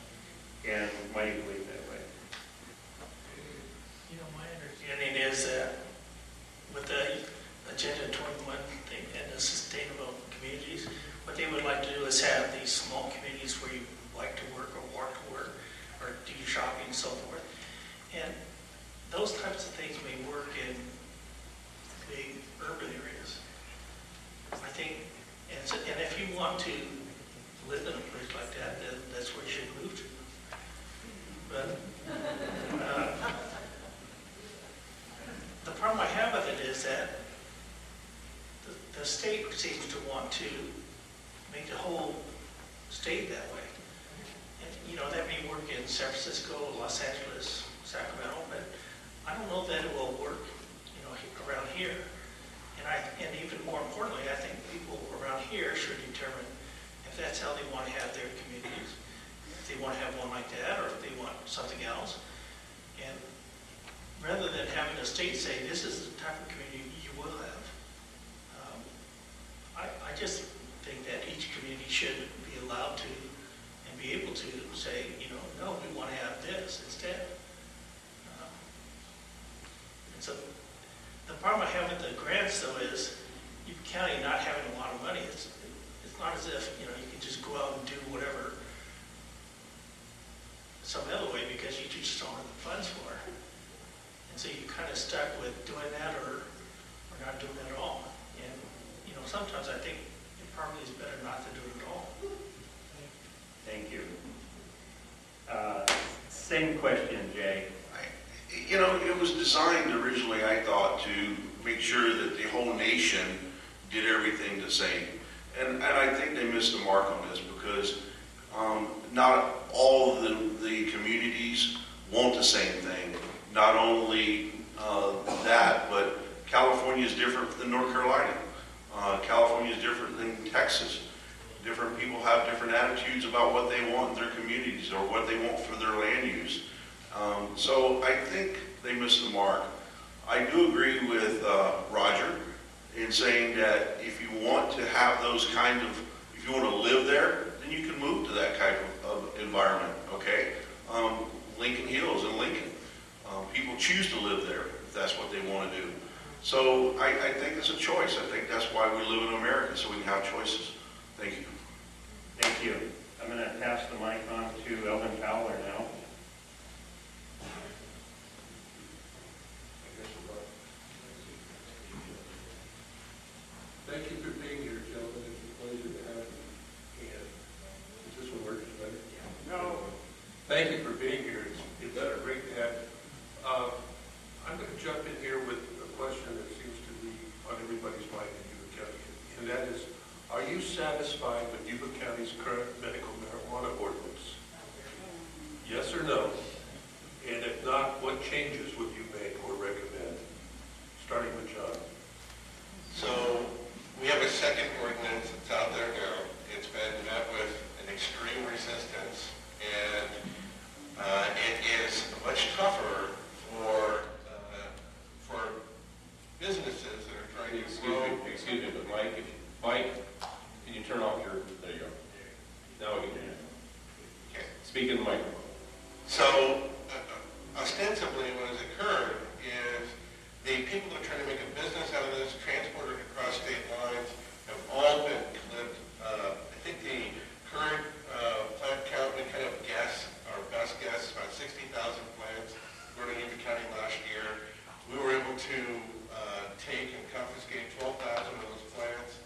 and why you believe that way. My understanding is that with the Agenda 21 thing and the sustainable communities, what they would like to do is have these small communities where you like to work or walk to work or do your shopping and so forth. And those types of things may work in big urban areas. I think And if you want to live in a place like that, then that's where you should move to. But the problem I have with it is that the state seems to want to make the whole state that way. And, that may work in San Francisco, Los Angeles, Sacramento, but I don't know that it will work, around here. And even more importantly, I think people around here should determine if that's how they want to have their communities, if they want to have one like that, or if they want something else. And rather than having the state say, this is the type of community you will have, I just think that each community should be allowed to and be able to say, no, we want to have this instead. And so the problem I have with the grants, though, is Yuba County not having a lot of money. It's not as if, you can just go out and do whatever some other way because you just don't have the funds for it. And so you're kind of stuck with doing that or not doing it at all. And, sometimes I think it probably is better not to do it at all. Thank you. Same question, Jay. It was designed originally, I thought, to make sure that the whole nation did everything the same. And I think they missed the mark on this because not all of the communities want the same thing. Not only that, but California is different than North Carolina. California is different than Texas. Different people have different attitudes about what they want in their communities or what they want for their land use. So I think they missed the mark. I do agree with Roger in saying that if you want to have those if you want to live there, then you can move to that kind of environment, okay? Lincoln Hills and Lincoln. People choose to live there if that's what they want to do. So I think it's a choice. I think that's why we live in America, so we can have choices. Thank you. Thank you. I'm going to pass the mic on to Elvin Fowler now. Thank you for being here, gentlemen. It's a pleasure to have you. And is this one working better? No. Thank you for being here. It's great to have you. I'm going to jump in here with a question that seems to be on everybody's mind in Yuba County, and that is, are you satisfied with Yuba County's current medical marijuana ordinance? Yes or no? And if not, what changes would you make or recommend? Starting with John. So we have a second ordinance that's out there now. It's been met with an extreme resistance, and it is much tougher for businesses that are trying to grow. Excuse me, but Mike, can you turn off your, there you go. Now we can hear you. Okay. Speak in the microphone. So ostensibly what has occurred is the people that are trying to make a business out of this, transport it across state lines, have all been clipped. I think the current plant count, we kind of guess, our best guess, is about 60,000 plants grown in Yuba County last year. We were able to take and confiscate 12,000 of those plants.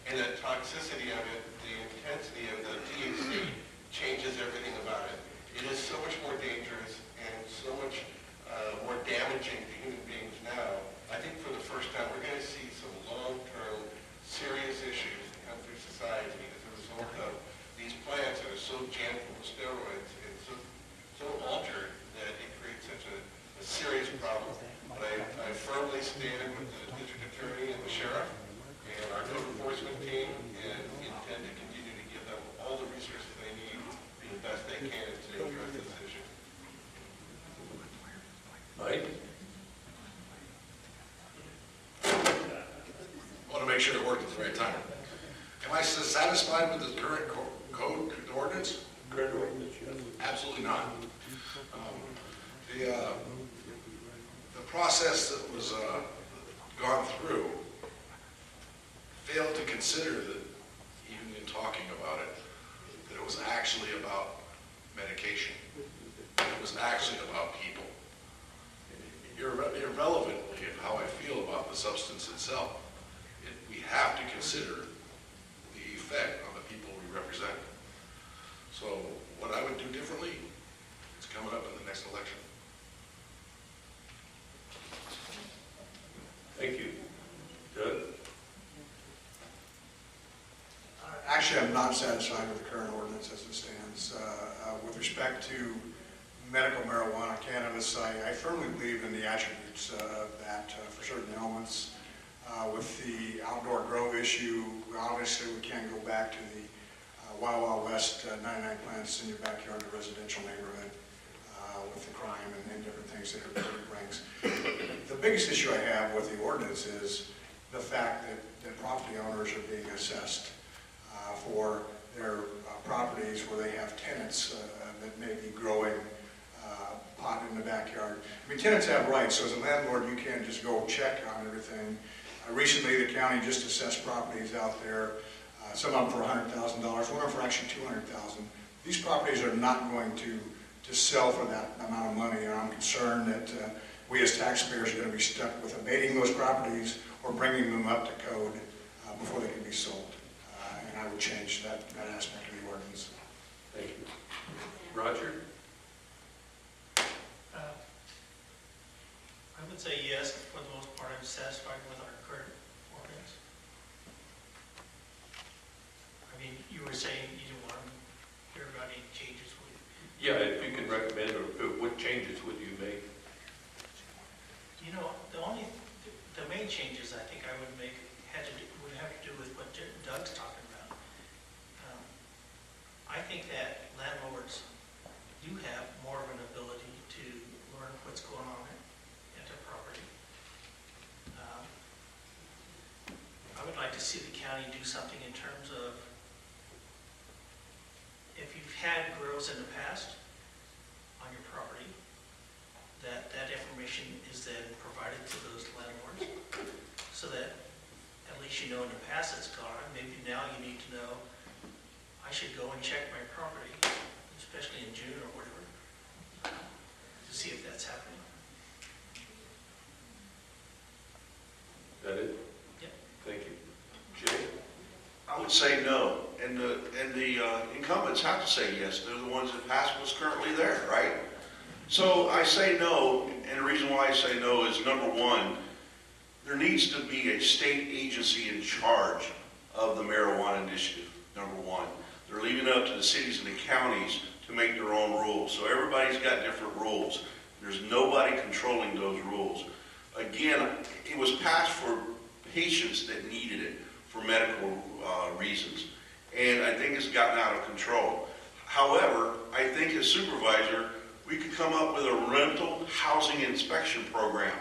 And the toxicity of it, the intensity of the THC changes everything about it. It is so much more dangerous and so much more damaging to human beings now. I think for the first time we're going to see some long-term serious issues come through society as a result of these plants that are so jammed full of steroids and so altered that it creates such a serious problem. But I firmly stand with the district attorney and the sheriff and our code enforcement team and intend to continue to give them all the resources they need to do the best they can to address this issue. Mike? I want to make sure it worked at the right time. Am I satisfied with the current code ordinance? Current ordinance, yes. Absolutely not. The process that was gone through failed to consider that, even in talking about it, that it was actually about medication. It was actually about people. Irrelevantly of how I feel about the substance itself, we have to consider effect on the people we represent. So what I would do differently is coming up in the next election. Thank you. Doug? Actually, I'm not satisfied with the current ordinance as it stands. With respect to medical marijuana, cannabis, I firmly believe in the attributes of that for certain elements. With the outdoor grow issue, obviously we can't go back to the Wild Wild West 99 plants in your backyard, a residential neighborhood, with the crime and different things that it brings. The biggest issue I have with the ordinance is the fact that property owners are being assessed for their properties where they have tenants that may be growing pot in the backyard. I mean, tenants have rights, so as a landlord, you can't just go check on everything. Recently, the county just assessed properties out there, some of them for $100,000, one of them for actually $200,000. These properties are not going to sell for that amount of money, and I'm concerned that we as taxpayers are going to be stuck with abating those properties or bringing them up to code before they can be sold. And I would change that aspect of the ordinance. Thank you. Roger? I would say yes, for the most part. I'm satisfied with our current ordinance. I mean, you were saying you didn't want to hear about any changes. Yeah, if you can recommend, or what changes would you make? You know, the main changes I think I would make would have to do with what Doug's talking about. I think that landlords do have more of an ability to learn what's going on at their property. I would like to see the county do something in terms of, if you've had grows in the past on your property, that information is then provided to those landlords, so that at least you know in the past it's gone. Maybe now you need to know, I should go and check my property, especially in June or whatever, to see if that's happening. Is that it? Yep. Thank you. Jay? I would say no, and the incumbents have to say yes. They're the ones that passed what's currently there, right? So I say no, and the reason why I say no is, number one, there needs to be a state agency in charge of the marijuana initiative, number one. They're leaving it up to the cities and the counties to make their own rules. So everybody's got different rules. There's nobody controlling those rules. Again, it was passed for patients that needed it for medical reasons. And I think it's gotten out of control. However, I think as supervisor, we could come up with a rental housing inspection program.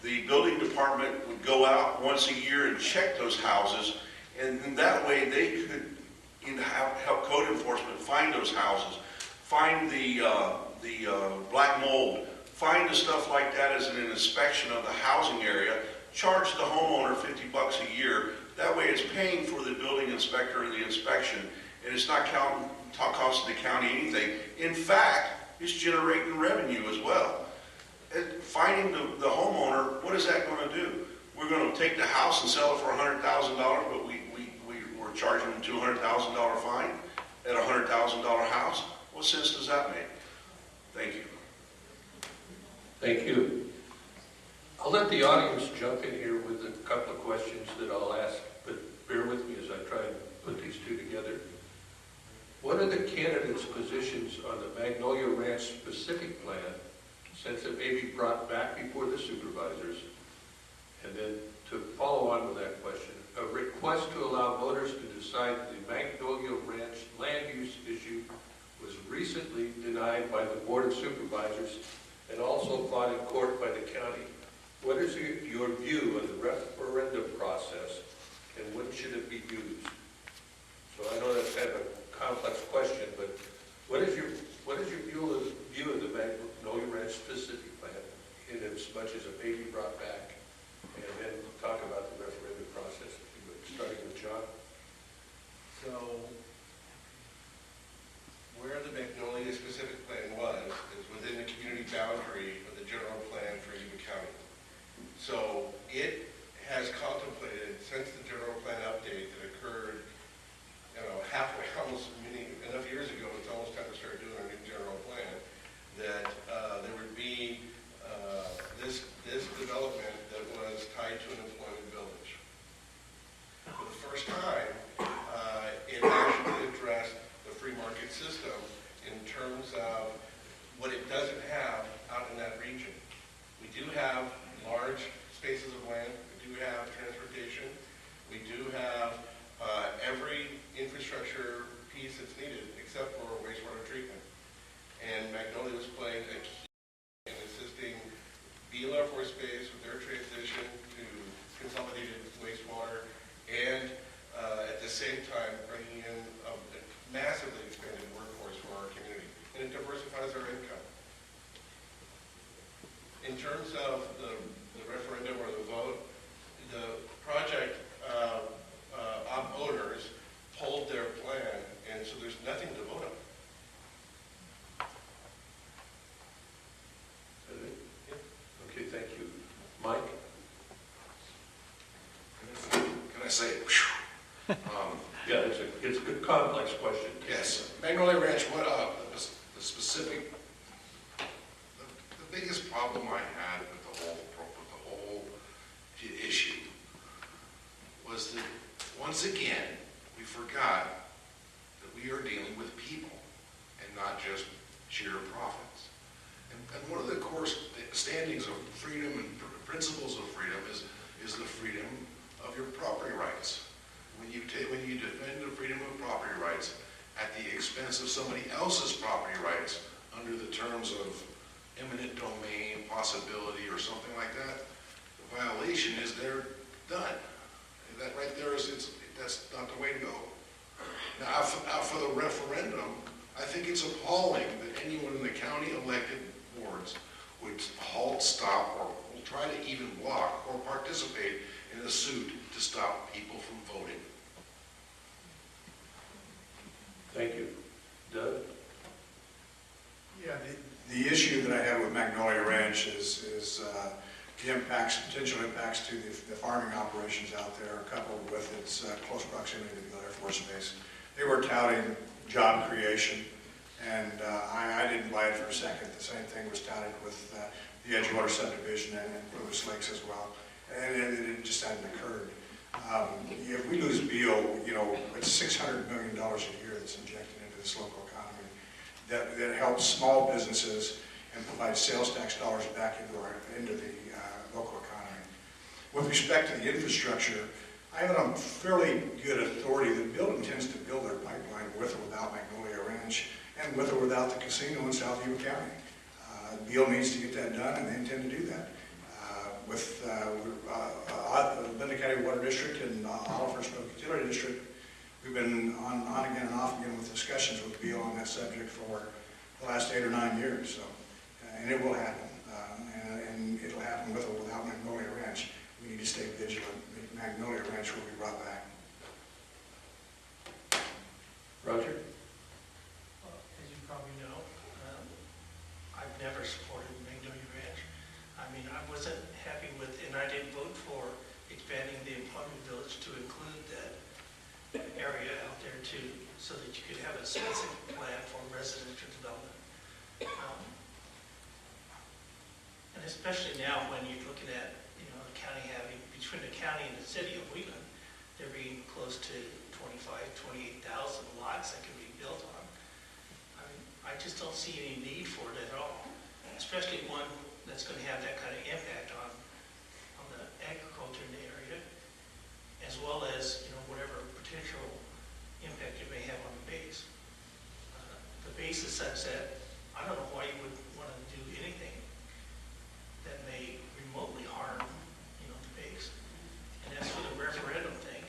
The building department would go out once a year and check those houses, and that way they could help code enforcement find those houses, find the black mold, find the stuff like that as an inspection of the housing area, charge the homeowner $50 a year. That way it's paying for the building inspector and the inspection, and it's not costing the county anything. In fact, it's generating revenue as well. And finding the homeowner, what is that going to do? We're going to take the house and sell it for $100,000, but we're charging them $200,000 fine at a $100,000 house? What sense does that make? Thank you. Thank you. I'll let the audience jump in here with a couple of questions that I'll ask, but bear with me as I try and put these two together. What are the candidates' positions on the Magnolia Ranch specific plan, since it may be brought back before the supervisors? And then to follow on with that question, a request to allow voters to decide the Magnolia Ranch land use issue was recently denied by the Board of Supervisors and also fought in court by the county. What is your view of the referendum process, and when should it be used? So I know that's kind of a complex question, but what is your view of the Magnolia Ranch specific plan, in as much as it may be brought back, and then talk about the referendum process, if you would, starting with John. So, where the Magnolia specific plan was is within the community boundary of the general plan for Yuba County. So it has contemplated, since the general plan update that occurred terms of the referendum or the vote, the project owners pulled their plan, and so there's nothing to vote on. Okay, thank you. Mike? Can I say, Yeah, it's a good complex question. yes, Magnolia Ranch, what, the specific, the biggest problem I had with the whole issue was that, once again, we forgot that we are dealing with people and not just sheer profits. And one of the core standings of freedom and principles of freedom is the freedom of your property rights. When you defend the freedom of property rights at the expense of somebody else's property rights under the terms of eminent domain, possibility, or something like that, the violation is they're done. And that right there that's not the way to go. Now, for the referendum, I think it's appalling that anyone in the county elected boards would halt, stop, or will try to even block or participate in a suit to stop people from voting. Thank you. Doug? Yeah, the issue that I have with Magnolia Ranch is the impacts, potential impacts to the farming operations out there, coupled with its close proximity to the Air Force Base. They were touting job creation, and I didn't buy it for a second. The same thing was touted with the Edgewater subdivision and Lewis Lakes as well, and it just hadn't occurred. If we lose Beale, it's $600 million a year that's injected into this local economy that helps small businesses and provides sales tax dollars back into the local economy. With respect to the infrastructure, I have it on fairly good authority that Bill intends to build their pipeline with or without Magnolia Ranch and with or without the casino in South Yuba County. Beale needs to get that done, and they intend to do that. With Linda County Water District and Oliver Smoke Utility District, we've been on again and off again with discussions with Beale on that subject for the last 8 or 9 years. So, and it will happen, and it'll happen with or without Magnolia Ranch. We need to stay vigilant. Magnolia Ranch will be brought back. Roger? As you probably know, I've never supported Magnolia Ranch. I mean, I wasn't happy with, and I didn't vote for expanding the employment village to include that area out there too, so that you could have a specific plan for residential development. And especially now when you're looking at, the county having, between the county and the city of Wheeling, there being close to 28,000 lots that can be built on. I mean, I just don't see any need for it at all, especially one that's going to have that kind of impact on the agriculture in the area, as well as, whatever potential impact it may have on the base. The base is such that I don't know why you would want to do anything that may remotely harm, the base. And as for the referendum thing,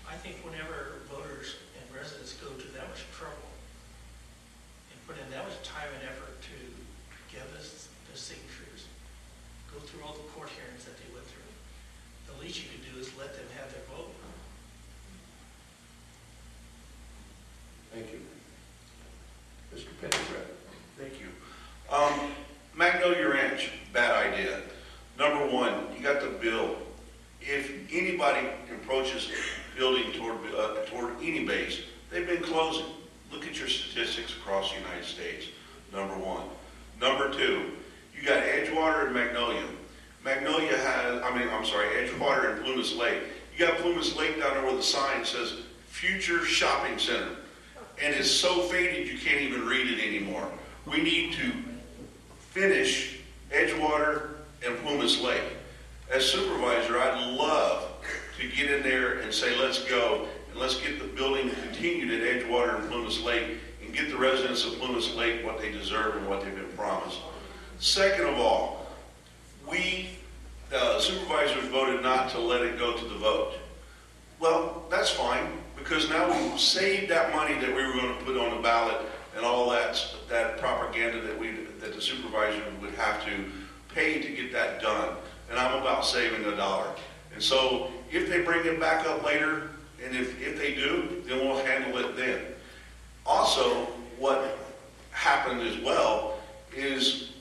I think whenever voters and residents go to that much trouble and put in that much time and effort to give us the signatures, go through all the court hearings that they went through, the least you could do is let them have their vote. Thank you. Mr. Pennycraft? Thank you. Magnolia Ranch, bad idea. Number one, you got the bill. If anybody approaches building toward any base, they've been closing. Look at your statistics across the United States, number one. Number two, you got Edgewater and Magnolia. Edgewater and Plumas Lake. You got Plumas Lake down there where the sign says Future Shopping Center. And it's so faded you can't even read it anymore. We need to finish Edgewater and Plumas Lake. As supervisor, I'd love to get in there and say, let's go, and let's get the building continued at Edgewater and Plumas Lake, and get the residents of Plumas Lake what they deserve and what they've been promised. Second of all, we, supervisors, voted not to let it go to the vote. Well, that's fine, because now we've saved that money that we were going to put on the ballot and all that propaganda that the supervisor would have to pay to get that done. And I'm about saving $1. And so if they bring it back up later, and if they do, then we'll handle it then. Also, what happened as well is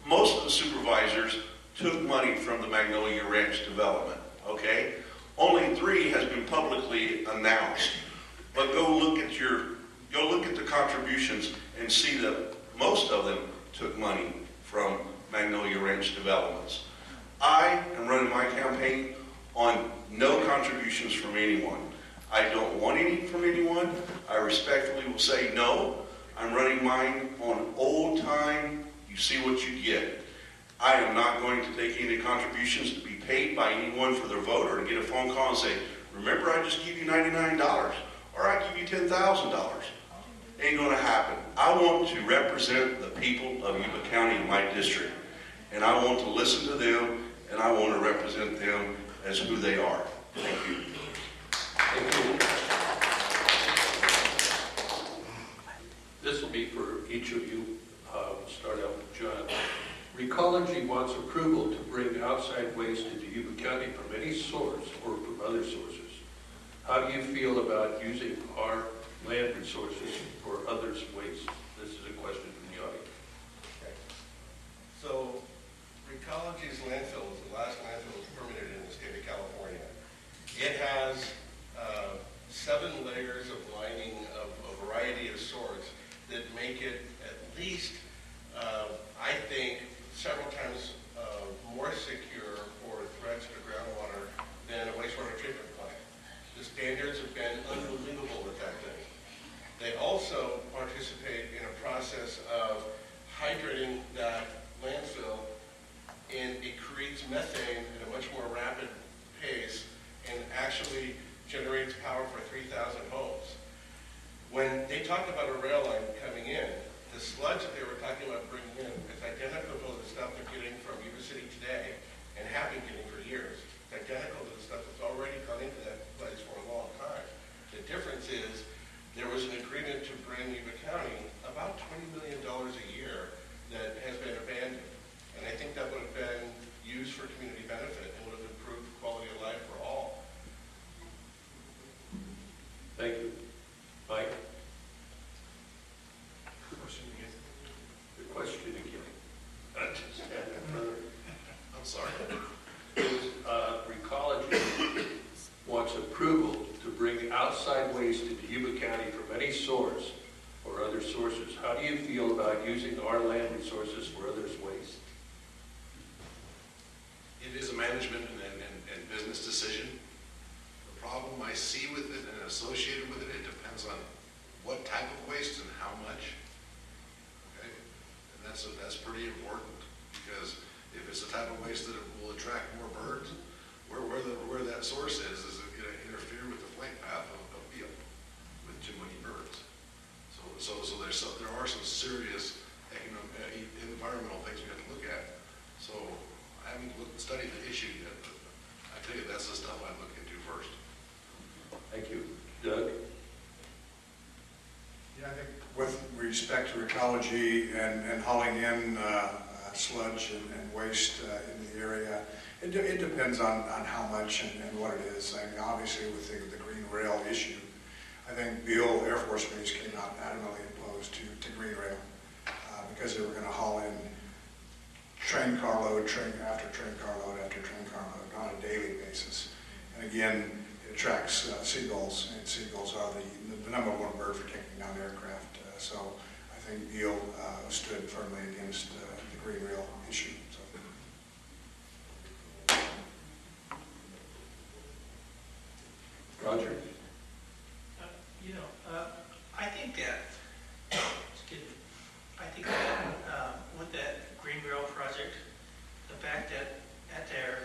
most of the supervisors took money from the Magnolia Ranch development, okay? Only 3 has been publicly announced. But go look at the contributions and see that most of them took money from Magnolia Ranch developments. I am running my campaign on no contributions from anyone. I don't want any from anyone. I respectfully will say no. I'm running mine on old time, you see what you get. I am not going to take any contributions to be paid by anyone for their vote or to get a phone call and say, remember I just give you $99 or I give you $10,000. Ain't gonna happen. I want to represent the people of Yuba County in my district. And I want to listen to them and I want to represent them as who they are. Thank you. Thank you. This will be for each of you. We'll start out with John. Recology wants approval to bring outside waste into Yuba County from any source or from other sources. How do you feel about using our land resources for others' waste? This is a question from the audience. Okay. So, Recology's landfill is the last landfill that's permitted in the state of California. It has 7 layers of lining of a variety of sorts that make it at least, I think, several times more secure for threats to groundwater than a wastewater treatment plant. The standards have been unbelievable with that thing. They also participate in a process of hydrating that landfill, and it creates methane at a much more rapid pace and actually generates power for 3,000 homes. When they talked about a rail line coming in, the sludge that they were talking about bringing in is identical to the stuff they're getting from Yuba City today and have been getting for years. It's identical to the stuff that's already gone into that place for a long time. The difference is there was an agreement to bring Yuba County about $20 million a year that has been abandoned. And I think that would have been used for community benefit and would have improved quality of life for all. Thank you. Mike? The question again. I'm sorry. Recology wants approval to bring outside waste into Yuba County from any source or other sources. How do you feel about using our land resources for others' waste? It is a management and business decision. The problem I see with it and associated with it, it depends on what type of waste and how much. Okay? And that's pretty important, because if it's the type of waste that will attract more birds, where that source is it going to interfere with the flight path of Beale with too many birds? So there are some serious environmental things we have to look at. So I haven't studied the issue yet, but I think that's the stuff I'd look into first. Thank you. Doug? Yeah, I think with respect to ecology and hauling in sludge and waste in the area, it depends on how much and what it is. I mean, obviously with the green rail issue, I think Beale Air Force Base came out adamantly opposed to green rail because they were going to haul in train car load, train car load after train car load on a daily basis. And again, it attracts seagulls, and seagulls are the number one bird for taking down aircraft. So I think Beale stood firmly against the green rail issue. So. Roger? I think that, with that green rail project, the fact that at their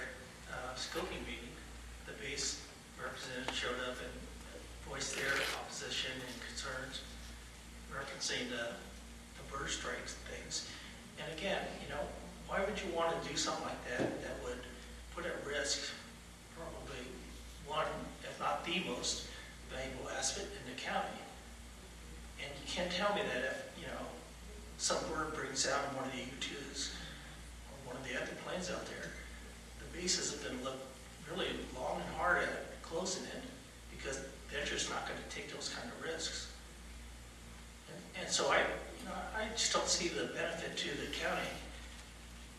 scoping meeting, the base representative showed up and voiced their opposition and concerns, referencing the bird strikes and things. And again, why would you want to do something like that would put at risk probably one, if not the most valuable asset in the county? And you can't tell me that if, some bird brings out in one of the lines out there, the bases have been looked really long and hard at closing it because they're just not going to take those kind of risks. And so I just don't see the benefit to the county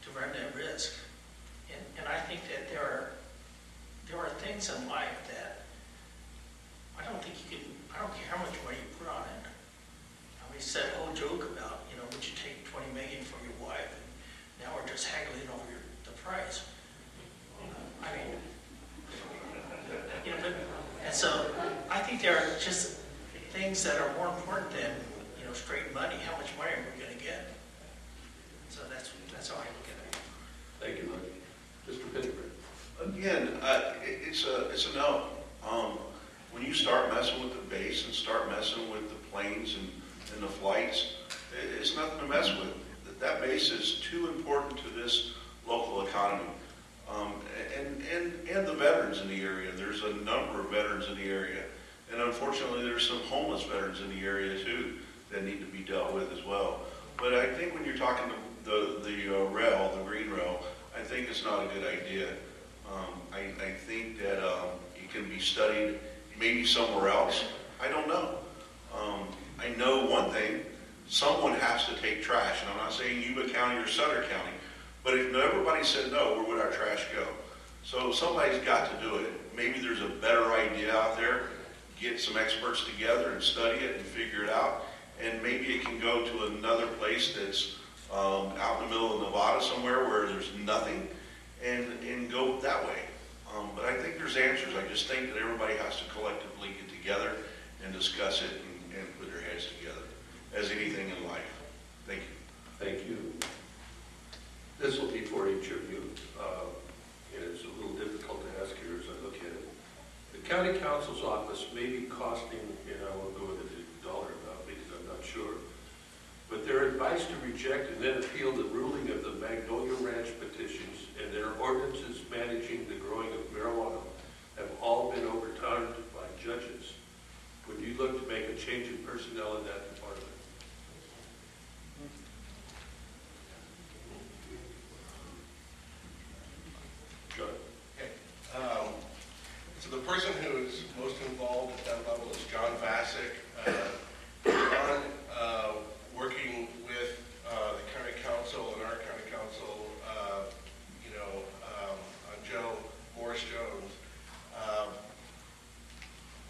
to run that risk. And I think that there are things in life that I don't think you can, I don't care how much money you put on it. We said a whole joke about, would you take 20 million for your wife? And now we're just haggling over the price. And so I think there are just things that are more important than, straight money. How much money are we going to get? So that's how I look at it. Thank you, Mike. Mr. Pittsburgh. Again, it's a no. When you start messing with the base and start messing with the planes and the flights, it's nothing to mess with. That base is too important to this local economy. And the veterans in the area. There's a number of veterans in the area. And unfortunately, there's some homeless veterans in the area too that need to be dealt with as well. But I think when you're talking the rail, the green rail, I think it's not a good idea. I think that it can be studied maybe somewhere else. I don't know. I know one thing. Someone has to take trash. And I'm not saying Yuba County or Sutter County. But if everybody said no, where would our trash go? So somebody's got to do it. Maybe there's a better idea out there. Get some experts together and study it and figure it out. And maybe it can go to another place that's out in the middle of Nevada somewhere where there's nothing and go that way. But I think there's answers. I just think that everybody has to collectively get together and discuss it and put their heads together, as anything in life. Thank you. Thank you. This will be for each of you, and it's a little difficult to ask here as I look at it. The county council's office may be costing, and I won't go into the dollar amount because I'm not sure, but their advice to reject and then appeal the ruling of the Magnolia Ranch petitions and their ordinances managing the growing of marijuana have all been overturned by judges. Would you look to make a change in personnel in that department? So the person who is most involved at that level is John Vasic. John, working with the county council and our county council, on Joe Morris-Jones,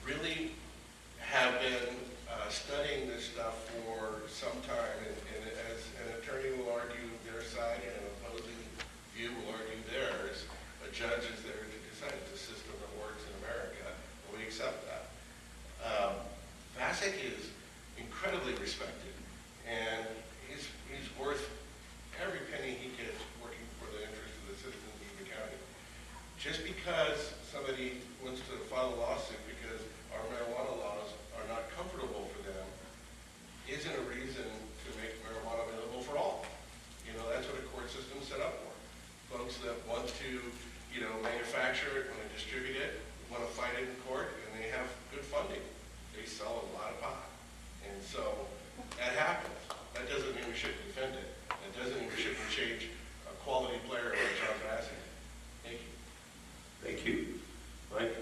really have been studying this stuff for some time. And as an attorney will argue their side and an opposing view will argue theirs, a judge is there to decide the system that works in America, and we accept that. Vasic is incredibly respected, and he's worth every penny he gets working for the interest of the citizens of Yuba County. Just because somebody wants to file a lawsuit because our marijuana laws are not comfortable for them isn't a reason to make marijuana available for all. That's what a court system is set up for. Folks that want to manufacture it, want to distribute it, want to fight it in court, and they have good funding. They sell a lot of pot. And so that happens. That doesn't mean we shouldn't defend it. That doesn't mean we shouldn't change a quality player like John Vasic. Thank you. Thank you. Mike?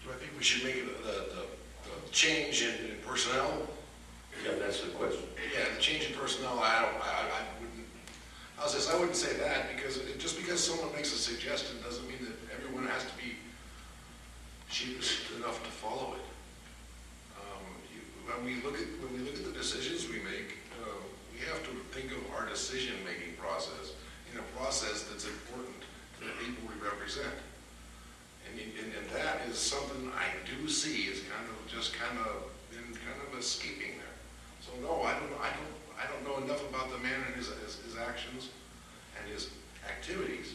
Do I think we should make the change in personnel? Yeah, that's the question. Yeah, the change in personnel, I wouldn't say that, because just because someone makes a suggestion doesn't mean that everyone has to be sheepish enough to follow it. When we look at the decisions we make, we have to think of our decision-making process in a process that's important to the people we represent. And that is something I do see is kind of escaping there. So no, I don't know enough about the man and his actions and his activities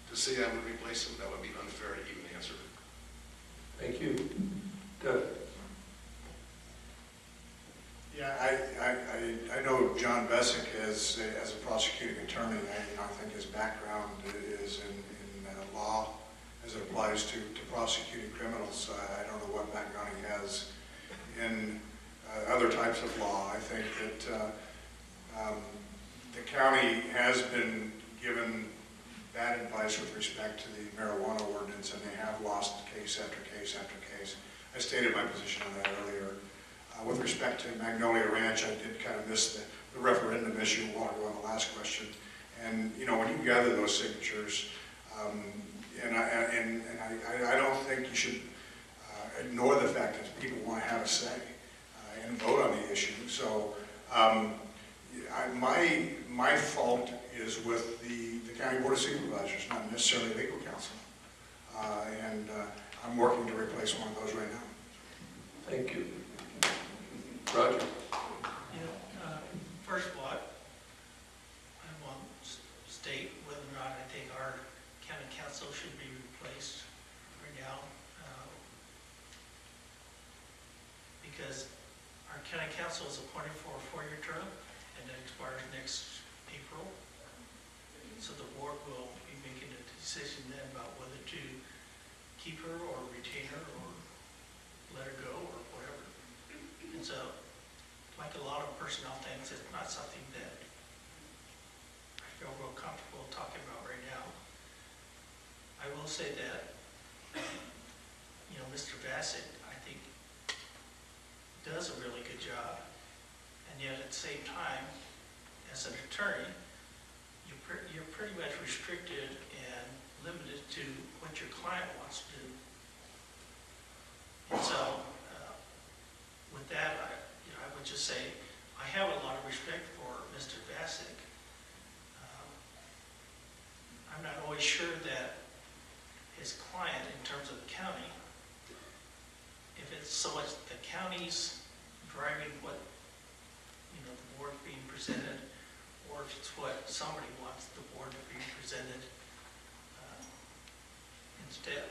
to say I would replace him. That would be unfair to even answer. Thank you. Doug? Yeah, I know John Vasic as a prosecuting attorney. I think his background is in law as it applies to prosecuting criminals. I don't know what background he has in other types of law. I think that the county has been given bad advice with respect to the marijuana ordinance, and they have lost case after case after case. I stated my position on that earlier. With respect to Magnolia Ranch, I did kind of miss the referendum issue a while ago on the last question. And, you know, when you gather those signatures, and I don't think you should ignore the fact that people want to have a say and vote on the issue. So my fault is with the County Board of Supervisors, not necessarily legal counsel. And I'm working to replace one of those right now. Thank you. Roger? First of all, I want to state whether or not I think our county council should be replaced right now. Because our county council is appointed for a 4-year term, and that expires next April. So the board will be making a decision then about whether to keep her or retain her or let her go or whatever. And so, like a lot of personnel things, it's not something that I feel real comfortable talking about right now. I will say that, you know, Mr. Bassett, I think, does a really good job. And yet at the same time, as an attorney, you're pretty much restricted and limited to what your client wants to do. And so, with that, I would just say I have a lot of respect for Mr. Bassett. I'm not always sure that his client, in terms of the county, if it's so much the county's driving what, you know, the board being presented, or if it's what somebody wants the board to be presented instead.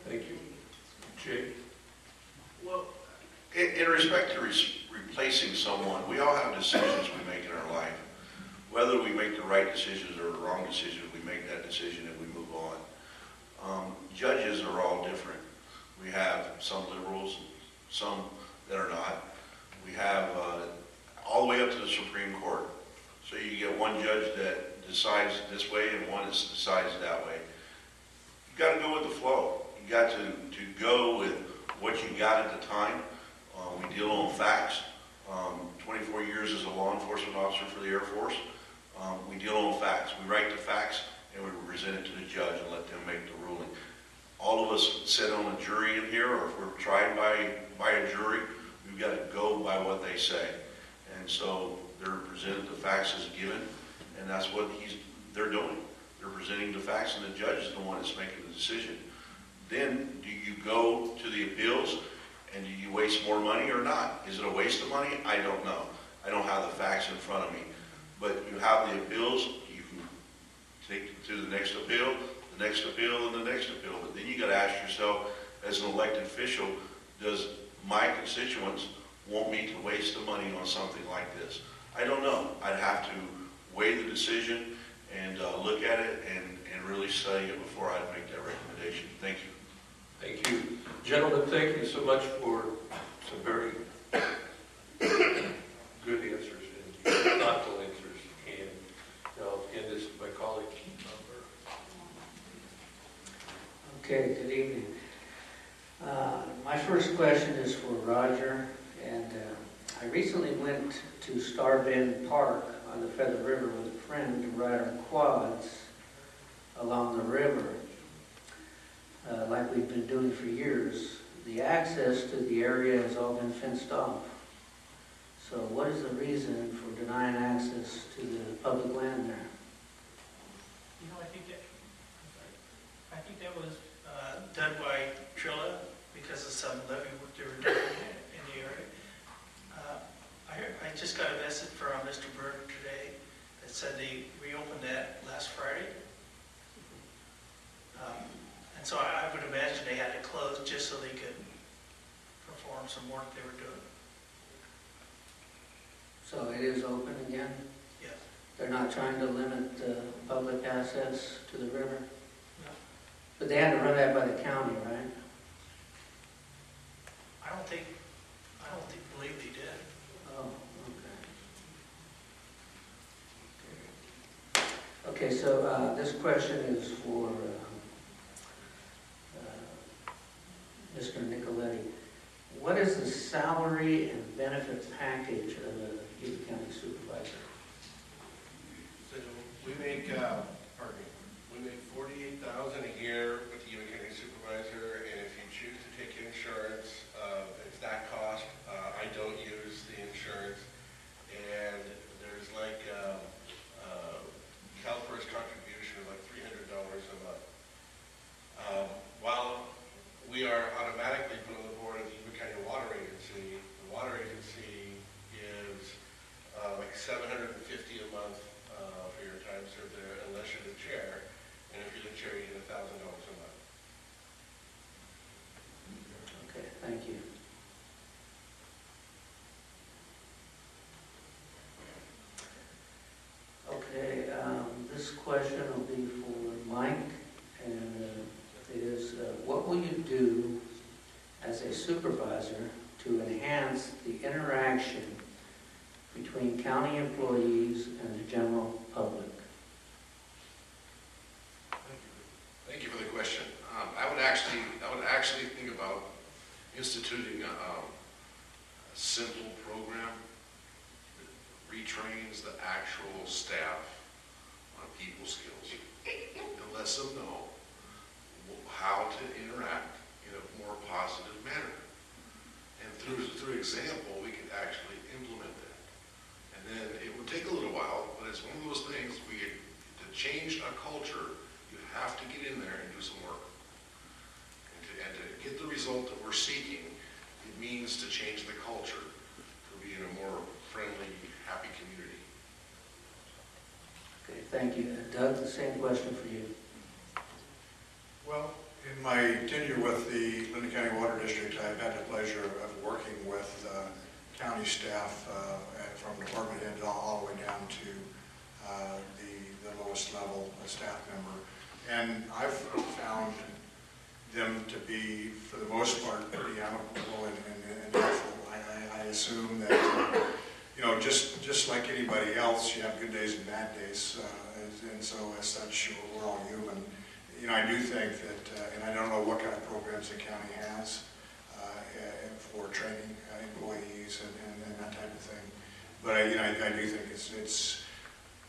Thank you. Jake? Well, in respect to replacing someone, we all have decisions we make in our life. Whether we make the right decisions or the wrong decisions, we make that decision and we move on. Judges are all different. We have some liberals, some that are not. We have all the way up to the Supreme Court. So you get one judge that decides this way and one that decides that way. You got to go with the flow. You got to go with what you got at the time. We deal on facts. 24 years as a law enforcement officer for the Air Force. We deal on facts. We write the facts and we present it to the judge and let them make the ruling. All of us sit on a jury in here, or if we're tried by a jury, we've got to go by what they say. And so they're presented the facts as given, and that's what they're doing. They're presenting the facts, and the judge is the one that's making the decision. Then, do you go to the appeals, and do you waste more money or not? Is it a waste of money? I don't know. I don't have the facts in front of me. But you have the appeals, you can take it to the next appeal, the next appeal, and the next appeal. But then you got to ask yourself, as an elected official, does my constituents want me to waste the money on something like this? I don't know. I'd have to weigh the decision and look at it and really study it before I'd make that recommendation. Thank you. Thank you. Gentlemen, thank you so much for some very good answers and thoughtful answers. And I'll end this with my colleague. Okay, good evening. My first question is for Roger, and I recently went to Starbend Park on the Feather River with a friend to ride our quads along the river, like we've been doing for years. The access to the area has all been fenced off. So what is the reason for denying access to the public land there? You know, I think that was done by Trilla because of some levy work they were doing in the area. I just got a message from Mr. Berg today that said they reopened that last Friday. And so I would imagine they had to close just so they could perform some work they were doing. So it is open again? Yes. They're not trying to limit public access to the river? No. But they had to run that by the county, right? I don't believe they did. Oh, okay. Okay, so this question is for Mr. Nicoletti. What is the salary and benefits package of a Yuba County supervisor? So we make, we make $48,000 a year with the Yuba County Supervisor, and if you choose to take insurance, it's that cost. I don't use the insurance, and there's like CalPERS contribution of like $300 a month. While we are automatically put on the board of the Yuba County Water Agency, the water agency gives like $750 a month for your time served there, unless you're the chair. And if you're the chair, you get $1,000 a month. Okay, thank you. Okay, this question will be for Mike, and it is, what will you do as a supervisor to enhance the interaction between county employees and the general public? Thank you for the question. I would actually think about instituting a simple program that retrains the actual staff on people skills and lets them know how to interact in a more positive manner. And through example, we could actually implement that. And then it would take a little while, but it's one of those things to change a culture, you have to get in there and do some work. And to get the result that we're seeking, it means to change the culture to be in a more friendly, happy community. Okay, thank you. Doug, the same question for you. Well, in my tenure with the Linden County Water District, I've had the pleasure of working with county staff from department head all the way down to the lowest level staff member. And I've found them to be, for the most part, pretty amicable and helpful. I assume that, you know, just like anybody else, you have good days and bad days, and so as such, we're all human. You know, I do think that, and I don't know what kind of programs the county has for training employees and that type of thing, but I do think it's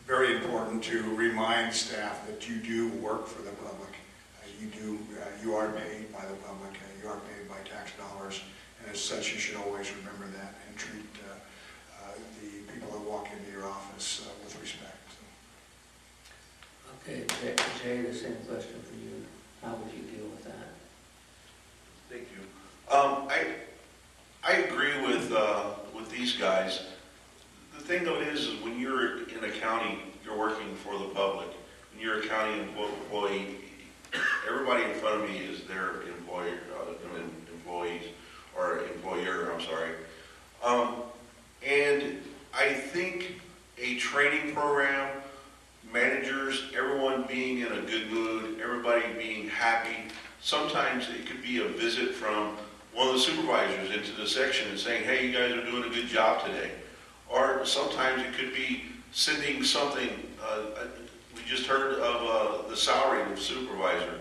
very important to remind staff that you do work for the public. You are paid by the public. You are paid by tax dollars, and as such, you should always remember that and treat the people that walk into your office with respect. Okay, Jay, the same question for you. How would you deal with that? Thank you. I agree with these guys. The thing though is when you're in a county, you're working for the public. When you're a county employee, everybody in front of me is their employer, employees or employer. I'm sorry. And I think a training program, managers, everyone being in a good mood, everybody being happy. Sometimes it could be a visit from one of the supervisors into the section and saying, hey, you guys are doing a good job today. Or sometimes it could be sending something. We just heard of the salary of the supervisor.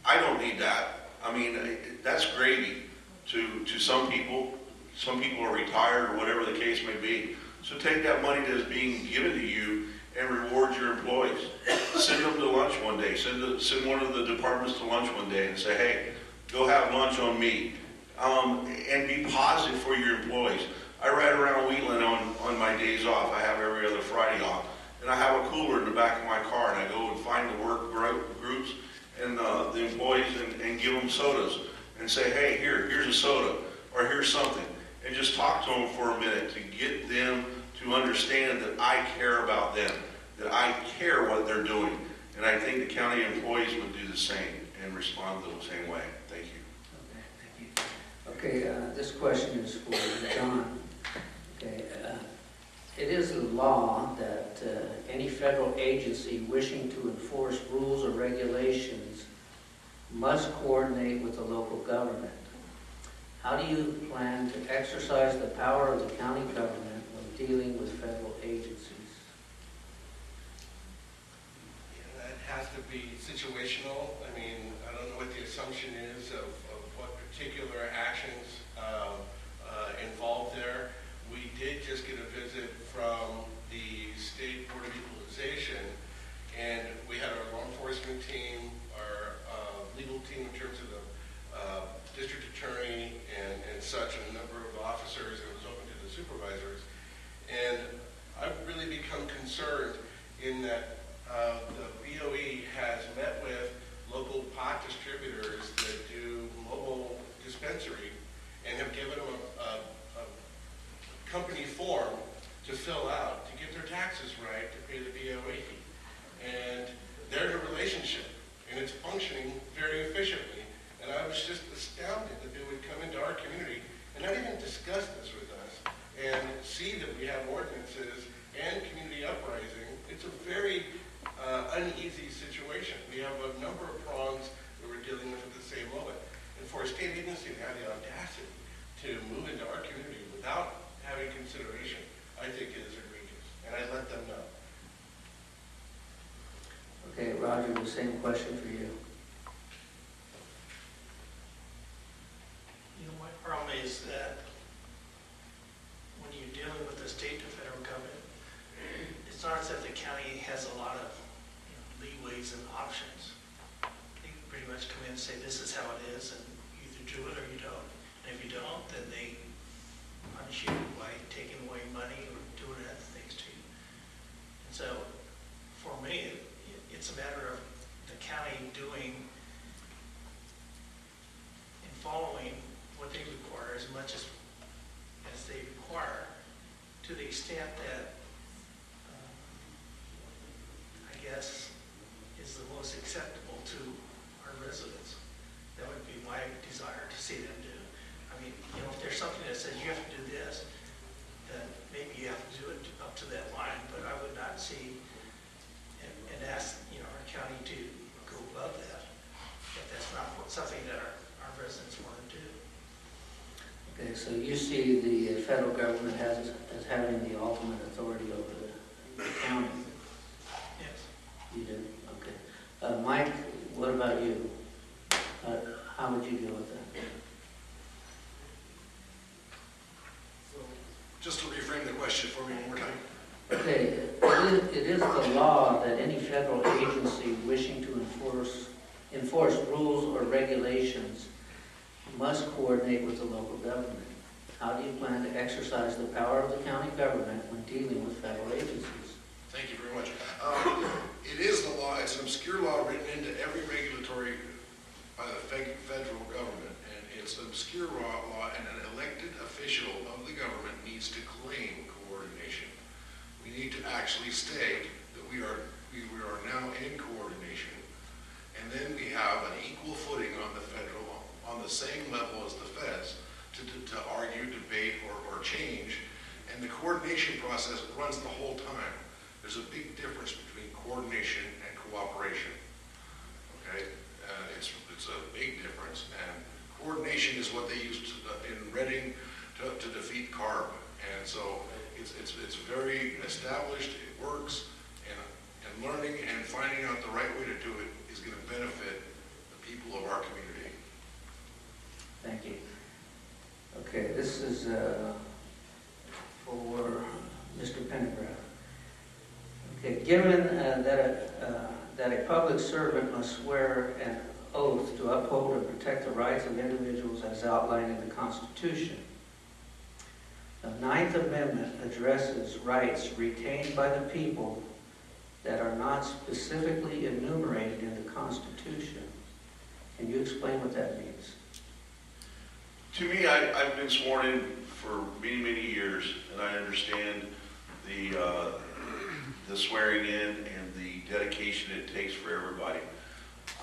I don't need that. I mean, that's gravy to some people. Some people are retired or whatever the case may be. So take that money that is being given to you and reward your employees. Send them to lunch one day. Send one of the departments to lunch one day and say, hey, go have lunch on me. And be positive for your employees. I ride around Wheatland on my days off. I have every other Friday off. And I have a cooler in the back of my car, and I go and find the work groups and the employees and give them sodas and say, hey, here's a soda, or here's something. And just talk to them for a minute to get them to understand that I care about them, that I care what they're doing. And I think the county employees would do the same and respond the same way. Thank you. Okay, thank you. Okay, this question is for John. Okay, it is the law that any federal agency wishing to enforce rules or regulations must coordinate with the local government. How do you plan to exercise the power of the county government when dealing with federal agencies? to be situational. I mean, I don't know what the assumption is of what particular actions involved there. We did just get a visit from the State Board of Equalization, and we had our law enforcement team, our legal team in terms of the district attorney and such, and a number of officers, and it was open to the supervisors. And I've really become concerned in that the BOE has met with local pot distributors that do mobile dispensary and have given them a company form to fill out to get their taxes right to pay the BOE. And they're in a relationship, and it's functioning very efficiently. And I was just astounded that they would come into our community and not even discuss this with us and see that we have ordinances and community uprising. It's a very uneasy situation. We have a number of prongs that we're dealing with at the same moment. And for a state agency to have the audacity to move into our community without having consideration, I think it is egregious. And I let them know. Okay, Roger, the same question for you. You know, my problem is that when you're dealing with the state and federal government, it's not as if the county has a lot of leeways and options. They can pretty much come in and say, this is how it is, and you either do it or you don't. And if you don't, then they punish you by taking away money or doing other things to you. And so, for me, it's a matter of the county doing and following what they require as much as they require, to the extent that I guess is the most acceptable to our residents. That would be my desire to see them do. I mean, you know, if there's something that says you have to do this, then maybe you have to do it up to that line, but I would not see and ask, you know, our county to go above that if that's not something that our residents want to do. Okay, so you see the federal government as having the ultimate authority over the county? Yes. You do? Okay. Mike, what about you? How would you deal with that? So, just to reframe the question for me one more time. Okay, it is the law that any federal agency wishing to enforce rules or regulations must coordinate with the local government. How do you plan to exercise the power of the county government when dealing with federal agencies? Thank you very much. It is the law. It's an obscure law written into every regulatory by the federal government, and it's an obscure law, and an elected official of the government needs to claim coordination. We need to actually state that we are now in coordination, and then we have an equal footing on the federal, on the same level as the feds, to argue, debate, or change. And the coordination process runs the whole time. There's a big difference between coordination and cooperation. Okay, it's a big difference. And coordination is what they used in Reading to defeat CARB. And so it's very established. It works, and learning and finding out the right way to do it is going to benefit the people of our community. Thank you. Okay, this is for Mr. Pendergraft. Okay, given that a public servant must swear an oath to uphold and protect the rights of individuals as outlined in the Constitution, the Ninth Amendment addresses rights retained by the people that are not specifically enumerated in the Constitution. Can you explain what that means? To me, I've been sworn in for many, many years, and I understand the swearing in and the dedication it takes for everybody.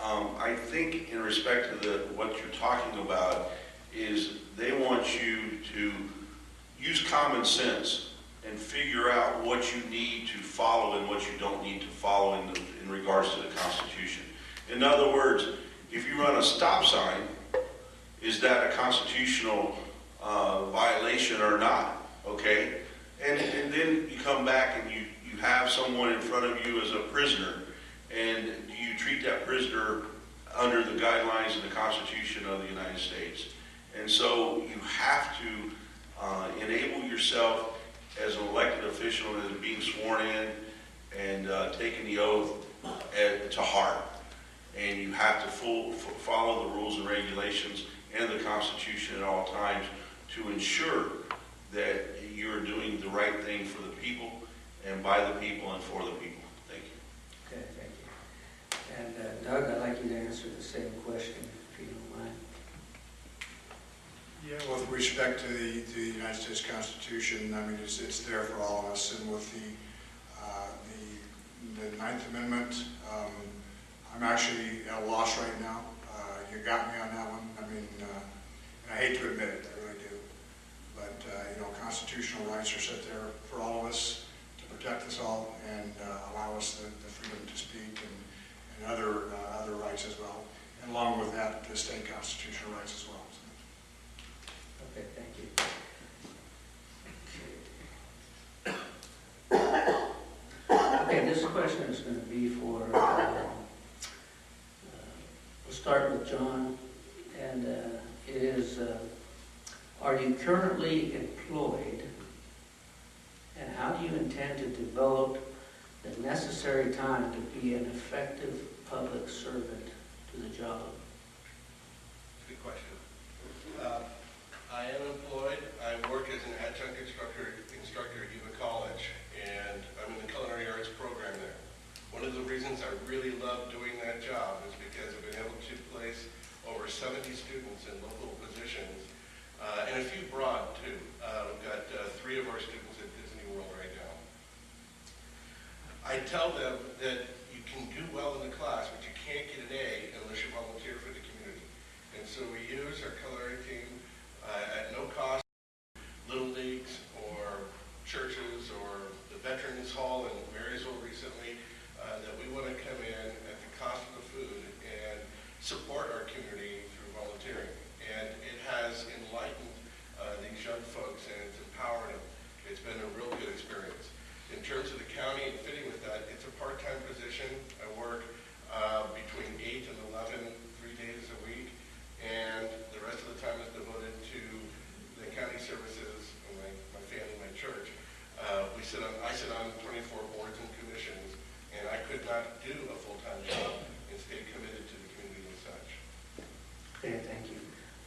I think in respect to what you're talking about is they want you to use common sense and figure out what you need to follow and what you don't need to follow in regards to the Constitution. In other words, if you run a stop sign, is that a constitutional violation or not? Okay? And then you come back and you have someone in front of you as a prisoner, and you you treat that prisoner under the guidelines of the Constitution of the United States. And so you have to enable yourself as an elected official that is being sworn in and taking the oath to heart. And you have to follow the rules and regulations and the Constitution at all times to ensure that you're doing the right thing for the people and by the people and for the people. Thank you. Okay, thank you. And Doug, I'd like you to answer the same question, if you don't mind. Yeah, with respect to the United States Constitution, I mean, it's there for all of us, and with the Ninth Amendment, I'm actually at a loss right now. You got me on that one. I mean, and I hate to admit it, I really do. But, you know, constitutional rights are set there for all of us to protect us all and allow us the freedom to speak and other rights as well. And along with that, the state constitutional rights as well. Okay, thank you. Okay, this question is going to be for, we'll start with John, and it is, are you currently employed, and how do you intend to develop the necessary time to be an effective public servant to the job? Good question. I am employed. I work as an adjunct instructor at Yuba College, and I'm in the culinary arts program there. One of the reasons I really love doing that job is because I've been able to place over 70 students in local positions, and a few abroad too. We've got 3 of our students at Disney World right now. I tell them that you can do well in the class, but you can't get an A unless you volunteer for the community. And so we use our culinary team at no cost, little leagues or churches or the Veterans Hall in Marysville recently, that we want to come in at the cost of the food and support our community through volunteering. And it has enlightened these young folks and it's empowered them. It's been a real good experience. In terms of the county and fitting with that, it's a part-time position. I work between 8 and 11, 3 days a week, and the rest of the time is devoted to the county services and my family, my church. I sit on 24 boards and commissions, and I could not do a full-time job and stay committed to the community and such. Okay, thank you.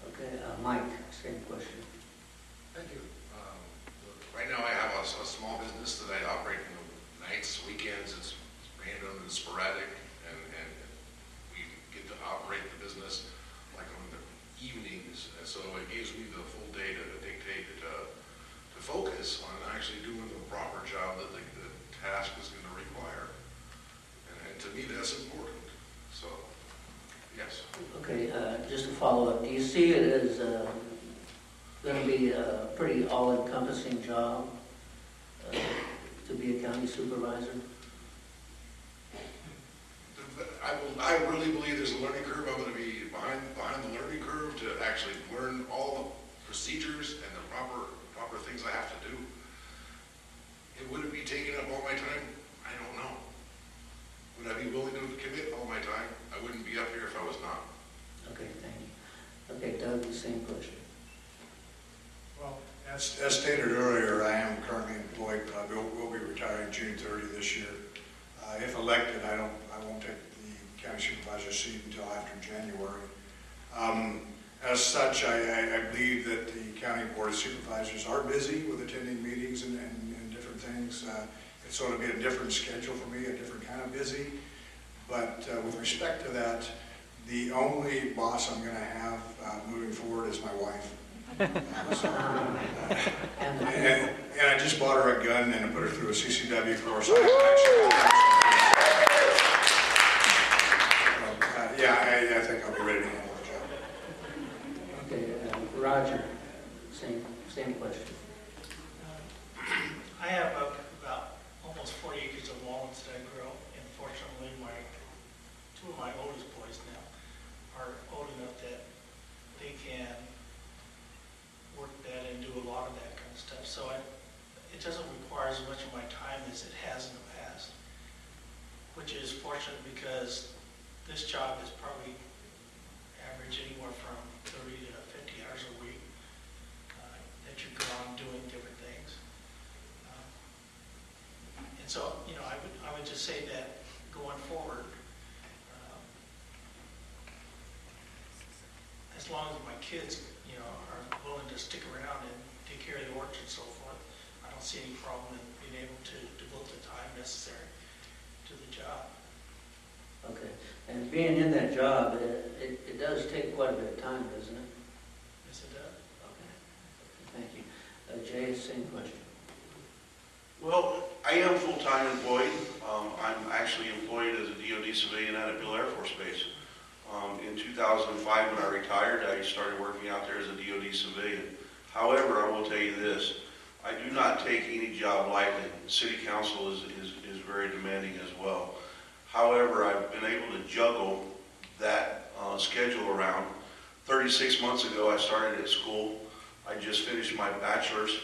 Okay, Mike, same question. Thank you. Right now I have a small business that I operate in the nights, weekends. It's random and sporadic, and we get to operate the business like on the evenings. And so it gives me the full day to dictate to focus on actually doing the proper job that the task is going to require. And to me that's important. So, yes. Okay, just to follow up, do you see it as going to be a pretty all-encompassing job to be a county supervisor? I really believe there's a learning curve. I'm going to be behind the learning curve to actually learn all the procedures and the proper things I have to do. Would it be taking up all my time? I don't know. Would I be willing to commit all my time? I wouldn't be up here if I was not. Okay, thank you. Okay, Doug, the same question. Well, as stated earlier, I am currently employed, but I will be retiring June 30 this year. If elected, I won't take the county supervisor seat until after January. As such, I believe that the county board of supervisors are busy with attending meetings and different things. It's sort of be a different schedule for me, a different kind of busy. But with respect to that, the only boss I'm going to have moving forward is my wife. And I just bought her a gun and I put her through a CCW course. Yeah, I think I'll be ready to handle the job. Okay, Roger, same question. I have about almost 40 acres of walnuts that I grow, and fortunately, two of my oldest boys now are old enough that they can work that and do a lot of that kind of stuff. So it doesn't require as much of my time as it has in the past, which is fortunate because this job is probably average anywhere from 30 to 50 hours a week that you're gone doing different things. And so, you know, I would just say that going forward, as long as my kids, you know, are willing to stick around and take care of the orchard and so forth, I don't see any problem in being able to devote the time necessary to the job. Okay, and being in that job, it does take quite a bit of time, doesn't it? Yes, it does. Okay, thank you. Jay, same question. Well, I am full-time employed. I'm actually employed as a DoD civilian out at Bill Air Force Base. In 2005, when I retired, I started working out there as a DoD civilian. However, I will tell you this, I do not take any job lightly. City Council is very demanding as well. However, I've been able to juggle that schedule around. 36 months ago, I started at school. I just finished my bachelor's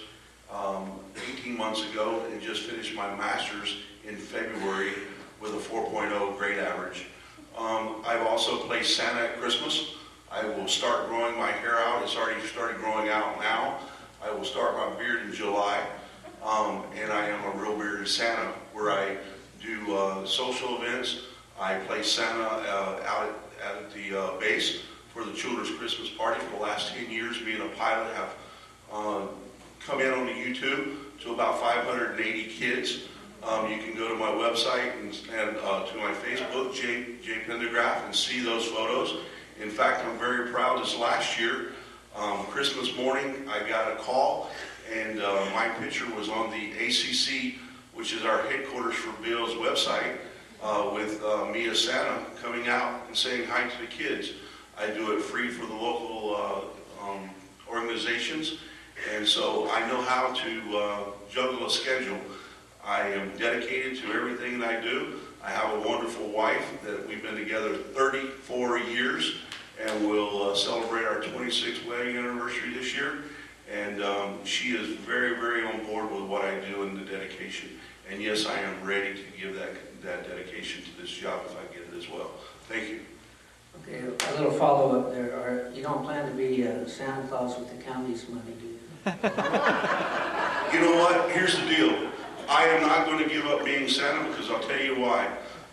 18 months ago and just finished my master's in February with a 4.0 grade average. I've also played Santa at Christmas. I will start growing my hair out. It's already started growing out now. I will start my beard in July. And I am a real bearded Santa, where I do social events. I play Santa out at the base for the children's Christmas party for the last 10 years. Being a pilot, have come in on the YouTube to about 580 kids. You can go to my website and to my Facebook, J Pendergraph, and see those photos. In fact, I'm very proud this last year, Christmas morning, I got a call, and my picture was on the ACC, which is our headquarters for Bill's website, with me as Santa coming out and saying hi to the kids. I do it free for the local organizations, and so I know how to juggle a schedule. I am dedicated to everything that I do. I have a wonderful wife that we've been together 34 years, and we'll celebrate our 26th wedding anniversary this year. And she is very, very on board with what I do and the dedication. And yes, I am ready to give that dedication to this job if I get it as well. Thank you. Okay, a little follow-up there. You don't plan to be Santa Claus with the county's money, do you? You know what? Here's the deal. I am not going to give up being Santa, because I'll tell you why.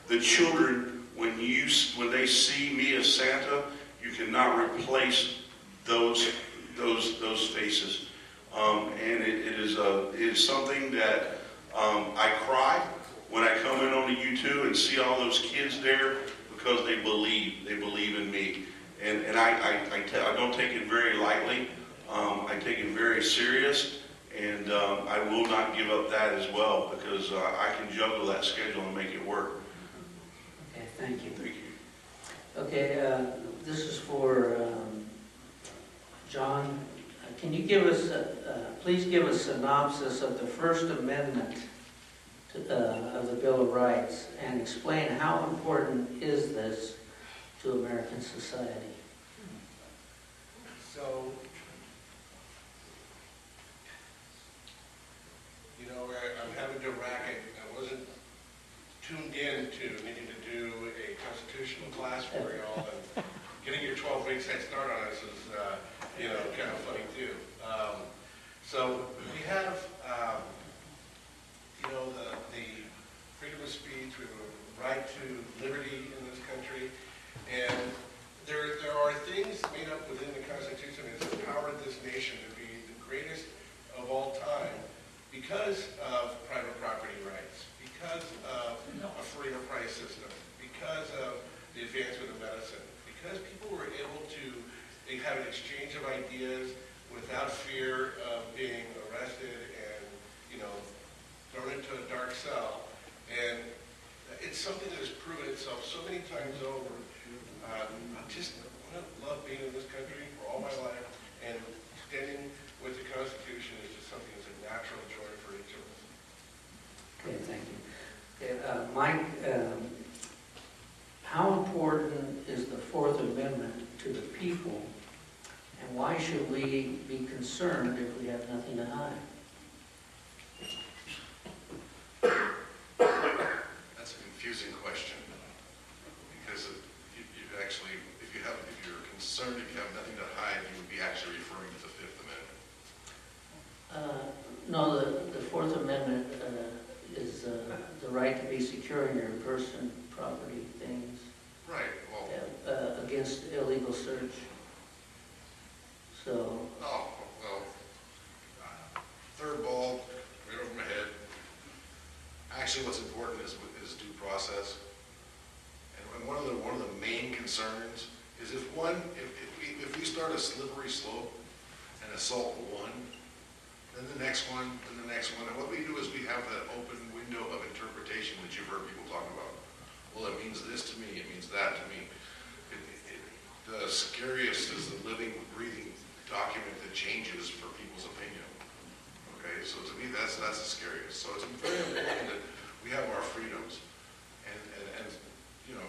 The children, when they see me as Santa, you cannot replace those faces. And it is something that I cry when I come in on the YouTube and see all those kids there, because they believe in me. And I don't take it very lightly. I take it very serious. And I will not give up that as well, because I can juggle that schedule and make it work. Okay, thank you. Thank you. Okay, this is for John. Can you give us, please give a synopsis of the First Amendment of the Bill of Rights, and explain how important is this to American society? So, you know, I'm having to rack it. I wasn't tuned in to needing to do a constitutional class for y'all, and getting your 12 weeks head start on us is, you know, kind of funny too. So we have, you know, the freedom of speech, we have a right to liberty in this country, and there are things made up within the Constitution that has empowered this nation to be the greatest of all time, because of private property rights, because of a free enterprise system, because of the advancement of medicine, because people were able to have an exchange of ideas without fear of being arrested and, you know, thrown into a dark cell. And it's something that has proven itself so many times over. I just love being in this country for all my life, and standing with the Constitution is just something that's a natural joy for each of us. Okay, thank you. Okay, Mike, how important is the Fourth Amendment to the people, and why should we be concerned if we have nothing to hide? That's a confusing question, because securing your person, property, things Right, well, against illegal search. So, oh, well, third ball, right over my head. Actually, what's important is due process. And one of the main concerns is if we start a slippery slope and assault one, then the next one, and the next one, and what we do is we have that open window of interpretation that you've heard people talk about. Well, it means this to me, it means that to me. The scariest is the living, breathing document that changes for people's opinion. Okay, so to me, that's the scariest. So it's very important that we have our freedoms, and you know,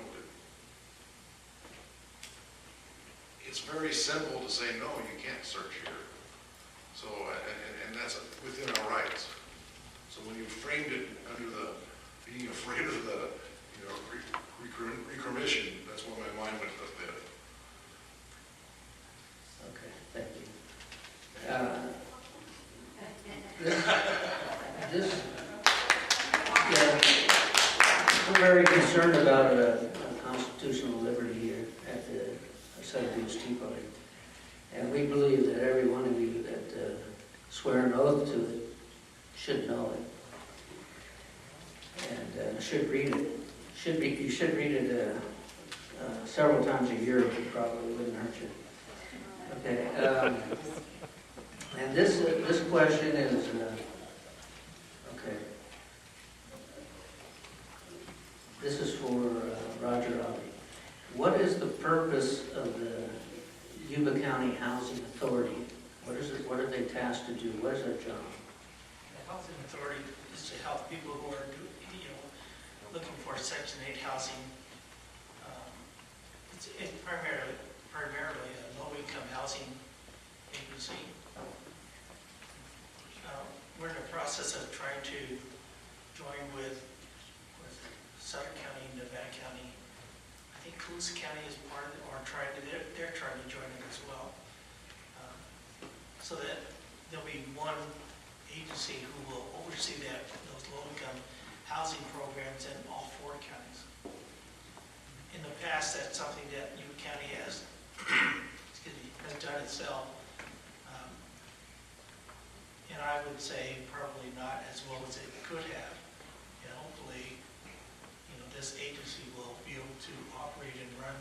it's very simple to say no, you can't search here. So and that's within our rights. So when you framed it under the being afraid of the recommission, that's where my mind went a bit. okay, thank you. We're very concerned about a constitutional liberty here at the Sutter Tea Party. And we believe that every one of you that swear an oath to it should know it. And should read it. You should read it several times a year, it probably wouldn't hurt you. Okay. And this question is, okay. This is for Roger Ollie. What is the purpose of the Yuba County Housing Authority? What is it? What are they tasked to do? What is their job? The Housing Authority is to help people who are, looking for Section 8 housing. It's primarily a low-income housing agency. We're in the process of trying to join with Sutter County, Nevada County. I think Colusa County is part of it, or they're trying to join it as well. So that there'll be one agency who will oversee those low-income housing programs in all 4 counties. In the past, that's something that Yuba County has, has done itself. And I would say probably not as well as it could have. And hopefully, this agency will be able to operate and run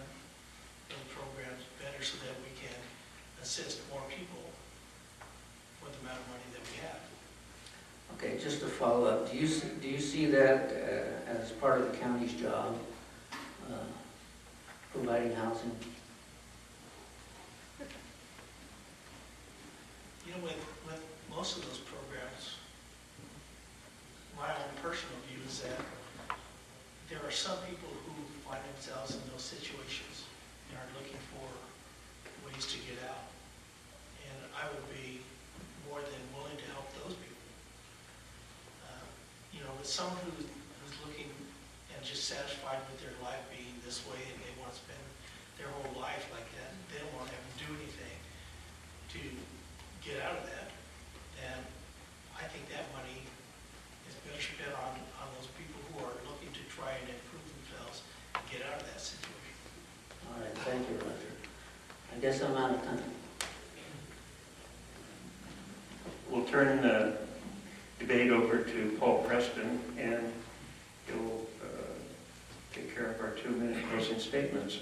those programs better so that we can assist more people for the amount of money that we have. Okay, just to follow up, do you see that as part of the county's job, providing housing? With most of those programs, my own personal view is that there are some people who find themselves in those situations and are looking for ways to get out. And I would be more than willing to help those people. With someone who's looking and just satisfied with their life being this way and they want to spend their whole life like that, they don't want to have to do anything to get out of that. And I think that money is better spent on those people who are looking to try and improve themselves and get out of that situation. All right, thank you, Roger. I guess I'm out of time. We'll turn the debate over to Paul Preston, and he'll take care of our 2-minute closing statements.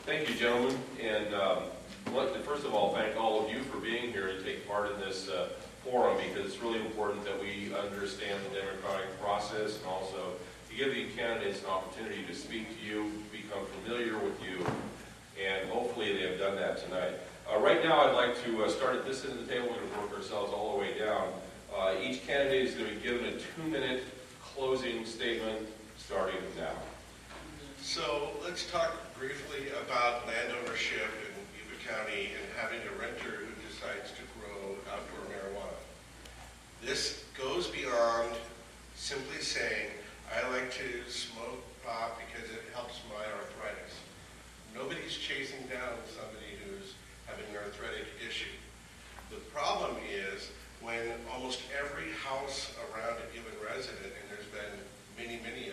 Thank you, gentlemen. And I'd like to first of all thank all of you for being here and take part in this forum, because it's really important that we understand the democratic process and also to give the candidates an opportunity to speak to you, become familiar with you, and hopefully they have done that tonight. Right now I'd like to start at this end of the table. We're going to work ourselves all the way down. Each candidate is going to be given a 2-minute closing statement starting now. So let's talk briefly about land ownership in Yuba County and having a renter who decides to grow outdoor marijuana. This goes beyond simply saying, I like to smoke pot because it helps my arthritis. Nobody's chasing down somebody who's having an arthritic issue. The problem is when almost every house around a given resident, and there's been many, many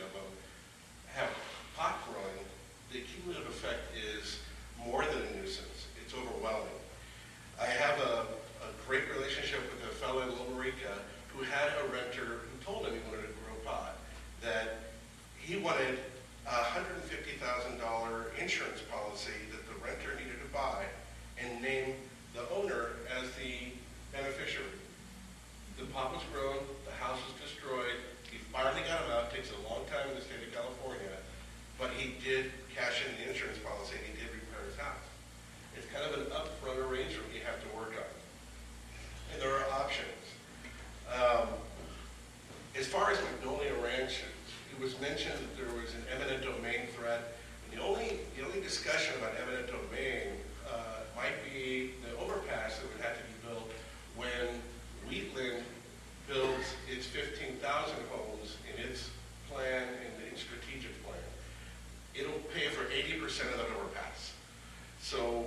was mentioned that there was an eminent domain threat. And the only discussion about eminent domain might be the overpass that would have to be built when Wheatland builds its 15,000 homes in its plan and in strategic plan. It'll pay for 80% of that overpass. So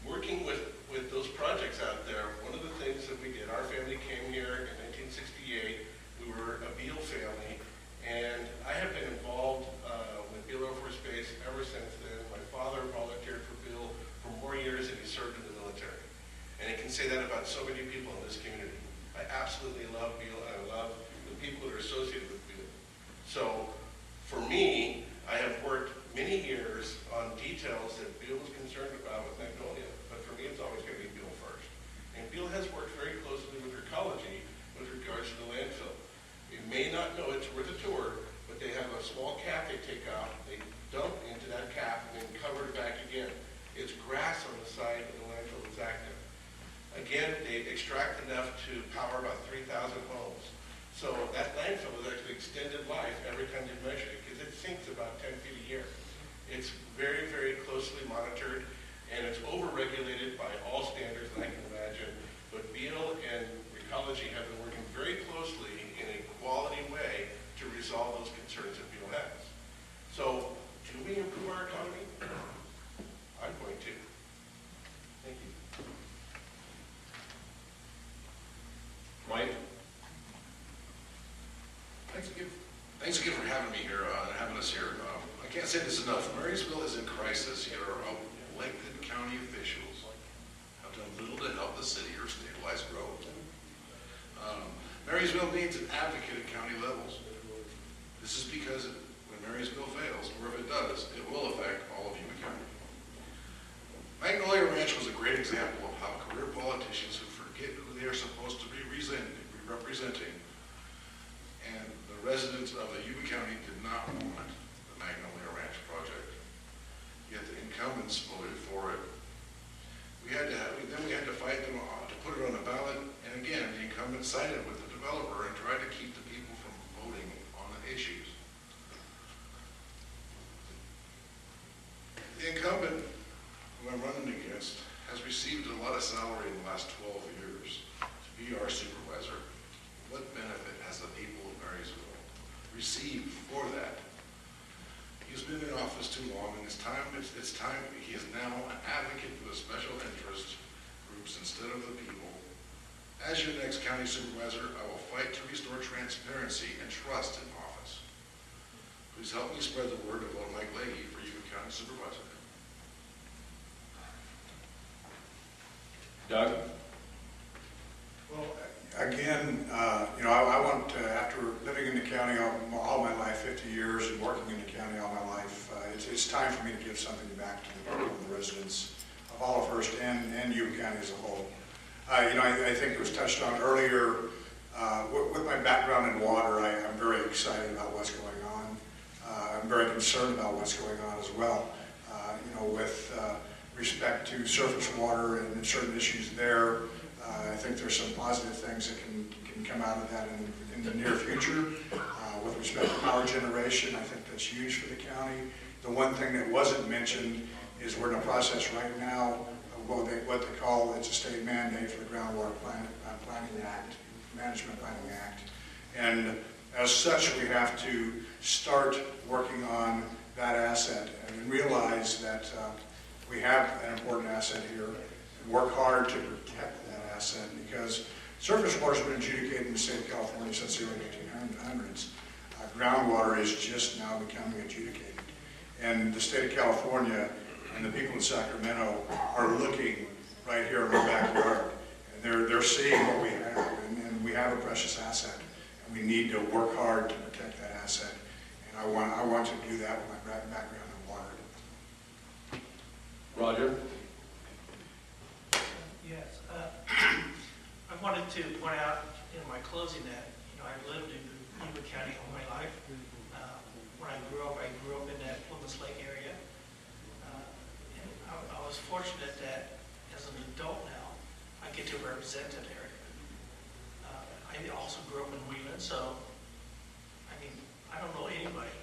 working with those projects out there, one of the things that we did, our family came here in 1968. We were a Beale family, and I have been involved with Beale Air Force Base ever since then. My father volunteered for Beale for more years than he served in the military. And I can say that about so many people in this community. I absolutely love Beale, and I love the people that are associated with Beale. So for me, I have worked many years on details that Beale is concerned about with Magnolia. But for me, it's always going to be Beale first. And Beale has worked very closely with Ecology with regards to the landfill. You may not know it's worth a tour, but they have a small cap they take out, they dump into that cap, and then cover it back again. It's grass on the side of the landfill that's active. Again, they extract enough to power about 3,000 homes. So that landfill is actually extended life every time you measure it, because it sinks about 10 feet a year. It's very, very closely monitored, and it's over-regulated by all standards that I can imagine. But Beale and Ecology have been working very closely in a quality way to resolve those concerns that Beale has. So, do we improve our economy? I'm going to. Thank you. Mike? Thanks again for having me here and having us here. I can't say this enough. Marysville is in crisis, yet our elected county officials have done little to help the city or stabilize growth. Marysville needs an advocate at county levels. This is because when Marysville fails, or if it does, it will affect all of Yuba County. Magnolia Ranch was a great example of how career politicians who forget who they are supposed to be representing, and the residents of the Yuba County did not want the Magnolia Ranch project. Yet the incumbents voted for it. Then we had to fight them to put it on the ballot, and again, the incumbents sided with the developer and tried to keep the people from voting on the issues. The incumbent, who I'm running against, has received a lot of salary in the last 12 years to be our supervisor. What benefit has the people of Marysville received for that? He's been in office too long, and it's time. He is now an advocate for the special interest groups instead of the people. As your next county supervisor, I will fight to restore transparency and trust in office. Please help me spread the word to vote Mike Leahy for Yuba County Supervisor. Doug? Well, again, I want to, after living in the county all my life, 50 years, and working in the county all my life, it's time for me to give something back to the people and the residents of Olive Hearst and Yuba County as a whole. I think it was touched on earlier, with my background in water, I'm very excited about what's going on. I'm very concerned about what's going on as well. With respect to surface water and certain issues there, I think there's some positive things that can come out of that in the near future. With respect to power generation, I think that's huge for the county. The one thing that wasn't mentioned is we're in a process right now of what they call, it's a state mandate for the Groundwater Planning Act, Management Planning Act. And as such, we have to start working on that asset and realize that we have an important asset here and work hard to protect that asset, because surface water has been adjudicated in the state of California since the early 1800s. Groundwater is just now becoming adjudicated. And the state of California and the people in Sacramento are looking right here in our backyard. And they're seeing what we have, and we have a precious asset. And we need to work hard to protect that asset. And I want to do that with my background in water. Roger? Yes. I wanted to point out in my closing that, I've lived in Yuba County all my life. When I grew up in that Plymouth Lake area. And I was fortunate that as an adult now, I get to represent that area. I also grew up in Wheeling, so, I don't know anybody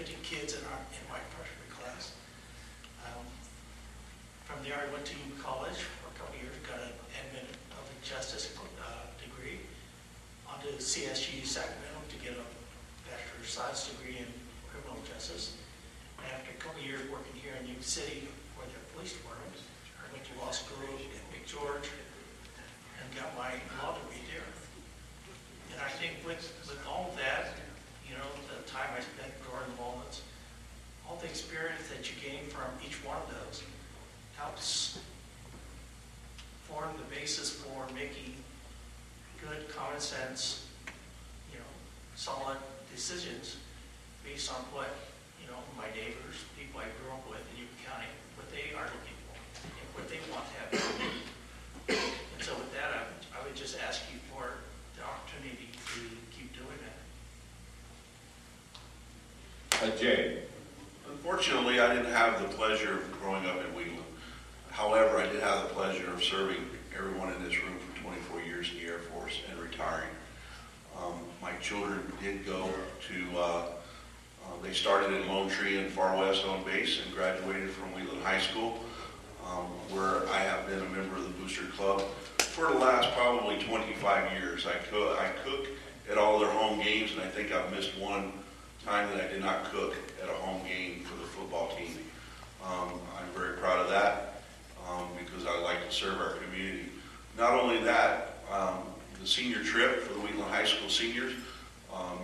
50 kids in my freshman class. From there, I went to Yuba College for a couple of years, got an admin public justice degree. On to CSU Sacramento to get a bachelor's of science degree in criminal justice. And after a couple of years working here in Yuba City for the police department, I went to law school at McGeorge and got my law degree there. And I think with all of that, you know, the time I spent growing involvements, all the experience that you gain from each one of those helps form the basis for making good, common sense, you know, solid decisions based on what, you know, my neighbors, people I grew up with in Yuba County, what they are looking for and what they want to have. And so with that, I would just ask you for the opportunity to keep doing that. Jay. Unfortunately, I didn't have the pleasure of growing up in Wheatland. However, I did have the pleasure of serving everyone in this room for 24 years in the Air Force and retiring. My children did go to, they started in Lone Tree in Far West on base and graduated from Wheatland High School, where I have been a member of the Booster Club for the last probably 25 years. I cook at all their home games, and I think I've missed one time that I did not cook at a home game for the football team. I'm very proud of that because I like to serve our community. Not only that, the senior trip for the Wheatland High School seniors,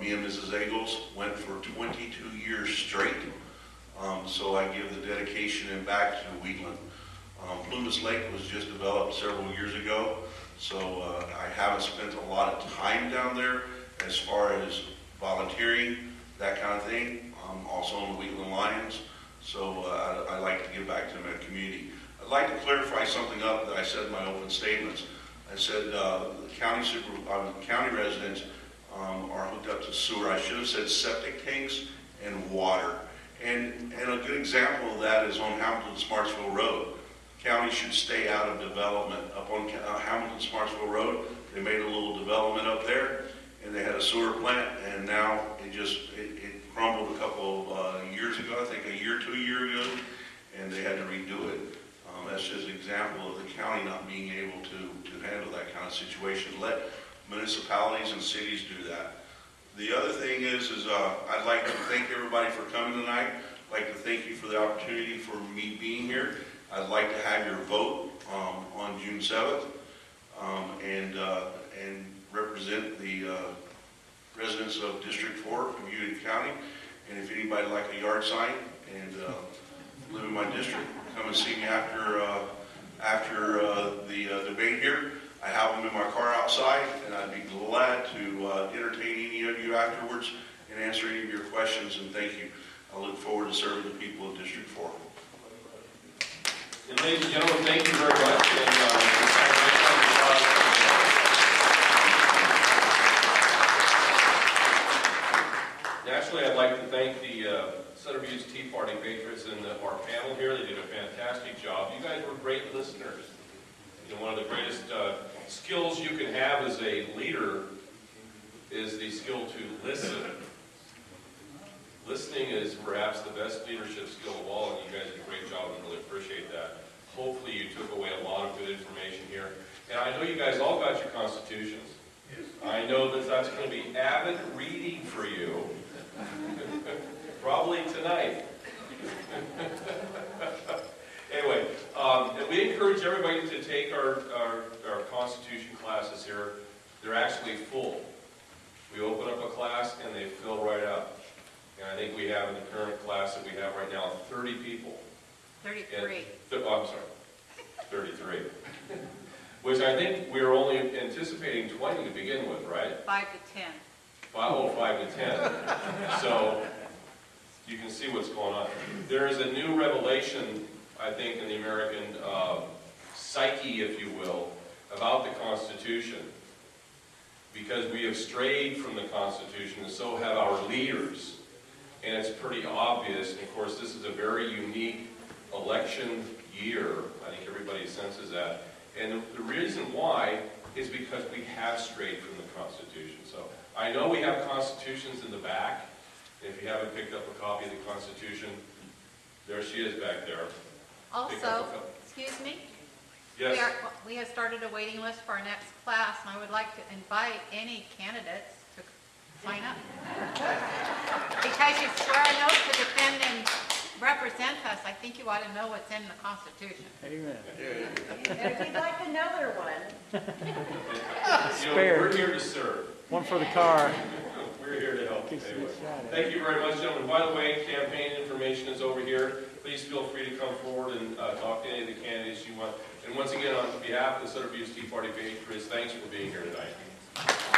me and Mrs. Eagles went for 22 years straight. So I give the dedication and back to Wheatland. Plumas Lake was just developed several years ago, so I haven't spent a lot of time down there as far as volunteering, that kind of thing. I'm also on the Wheatland Lions, so I like to give back to my community. I'd like to clarify something up that I said in my open statements. I said the county residents are hooked up to sewer. I should have said septic tanks and water. And a good example of that is on Hamilton-Smartsville Road. The county should stay out of development. Up on Hamilton-Smartsville Road, they made a little development up there, and they had a sewer plant, and now it crumbled a couple of years ago, I think a year or 2 years ago, and they had to redo it. That's just an example of the county not being able to handle that kind of situation. Let municipalities and cities do that. The other thing is I'd like to thank everybody for coming tonight. I'd like to thank you for the opportunity for me being here. I'd like to have your vote on June 7th and represent the residents of District 4 of Yuba County. And if anybody like a yard sign and live in my district, come and see me after the debate here. I have them in my car outside, and I'd be glad to entertain any of you afterwards and answer any of your questions, and thank you. I look forward to serving the people of District 4. And ladies and gentlemen, thank you very much. Naturally, I'd like to thank the Sutter Tea Party Patriots and our panel here. They did a fantastic job. You guys were great listeners. You know, one of the greatest skills you can have as a leader is the skill to listen. Listening is perhaps the best leadership skill of all, and you guys did a great job and really appreciate that. Hopefully you took away a lot of good information here. And I know you guys all got your constitutions. I know that that's going to be avid reading for you. Probably tonight. Anyway, and we encourage everybody to take our Constitution classes here. They're actually full. We open up a class and they fill right up. And I think we have in the current class that we have right now 30 people. 33. I'm sorry, 33. Which I think we were only anticipating 20 to begin with, right? 5 to 10. 5 to 10. So you can see what's going on. There is a new revelation, I think, in the American psyche, if you will, about the Constitution. Because we have strayed from the Constitution, and so have our leaders. And it's pretty obvious. And of course, this is a very unique election year. I think everybody senses that. And the reason why is because we have strayed from the Constitution. So I know we have constitutions in the back, If you haven't picked up a copy of the Constitution, there she is back there. Pick up Also, a copy. excuse me? Yes. We have started a waiting list for our next class, and I would like to invite any candidates to sign up. Because you swear an oath to defend and represent us, I think you ought to know what's in the Constitution. Amen. And if you'd like another one, We're here to serve. One for the car. We're here to help. Gets a Anyway. good shot at it. Thank you very much, gentlemen. By the way, campaign information is over here. Please feel free to come forward and talk to any of the candidates you want. And once again, on behalf of the Sutter Tea Party Patriots, thanks for being here tonight.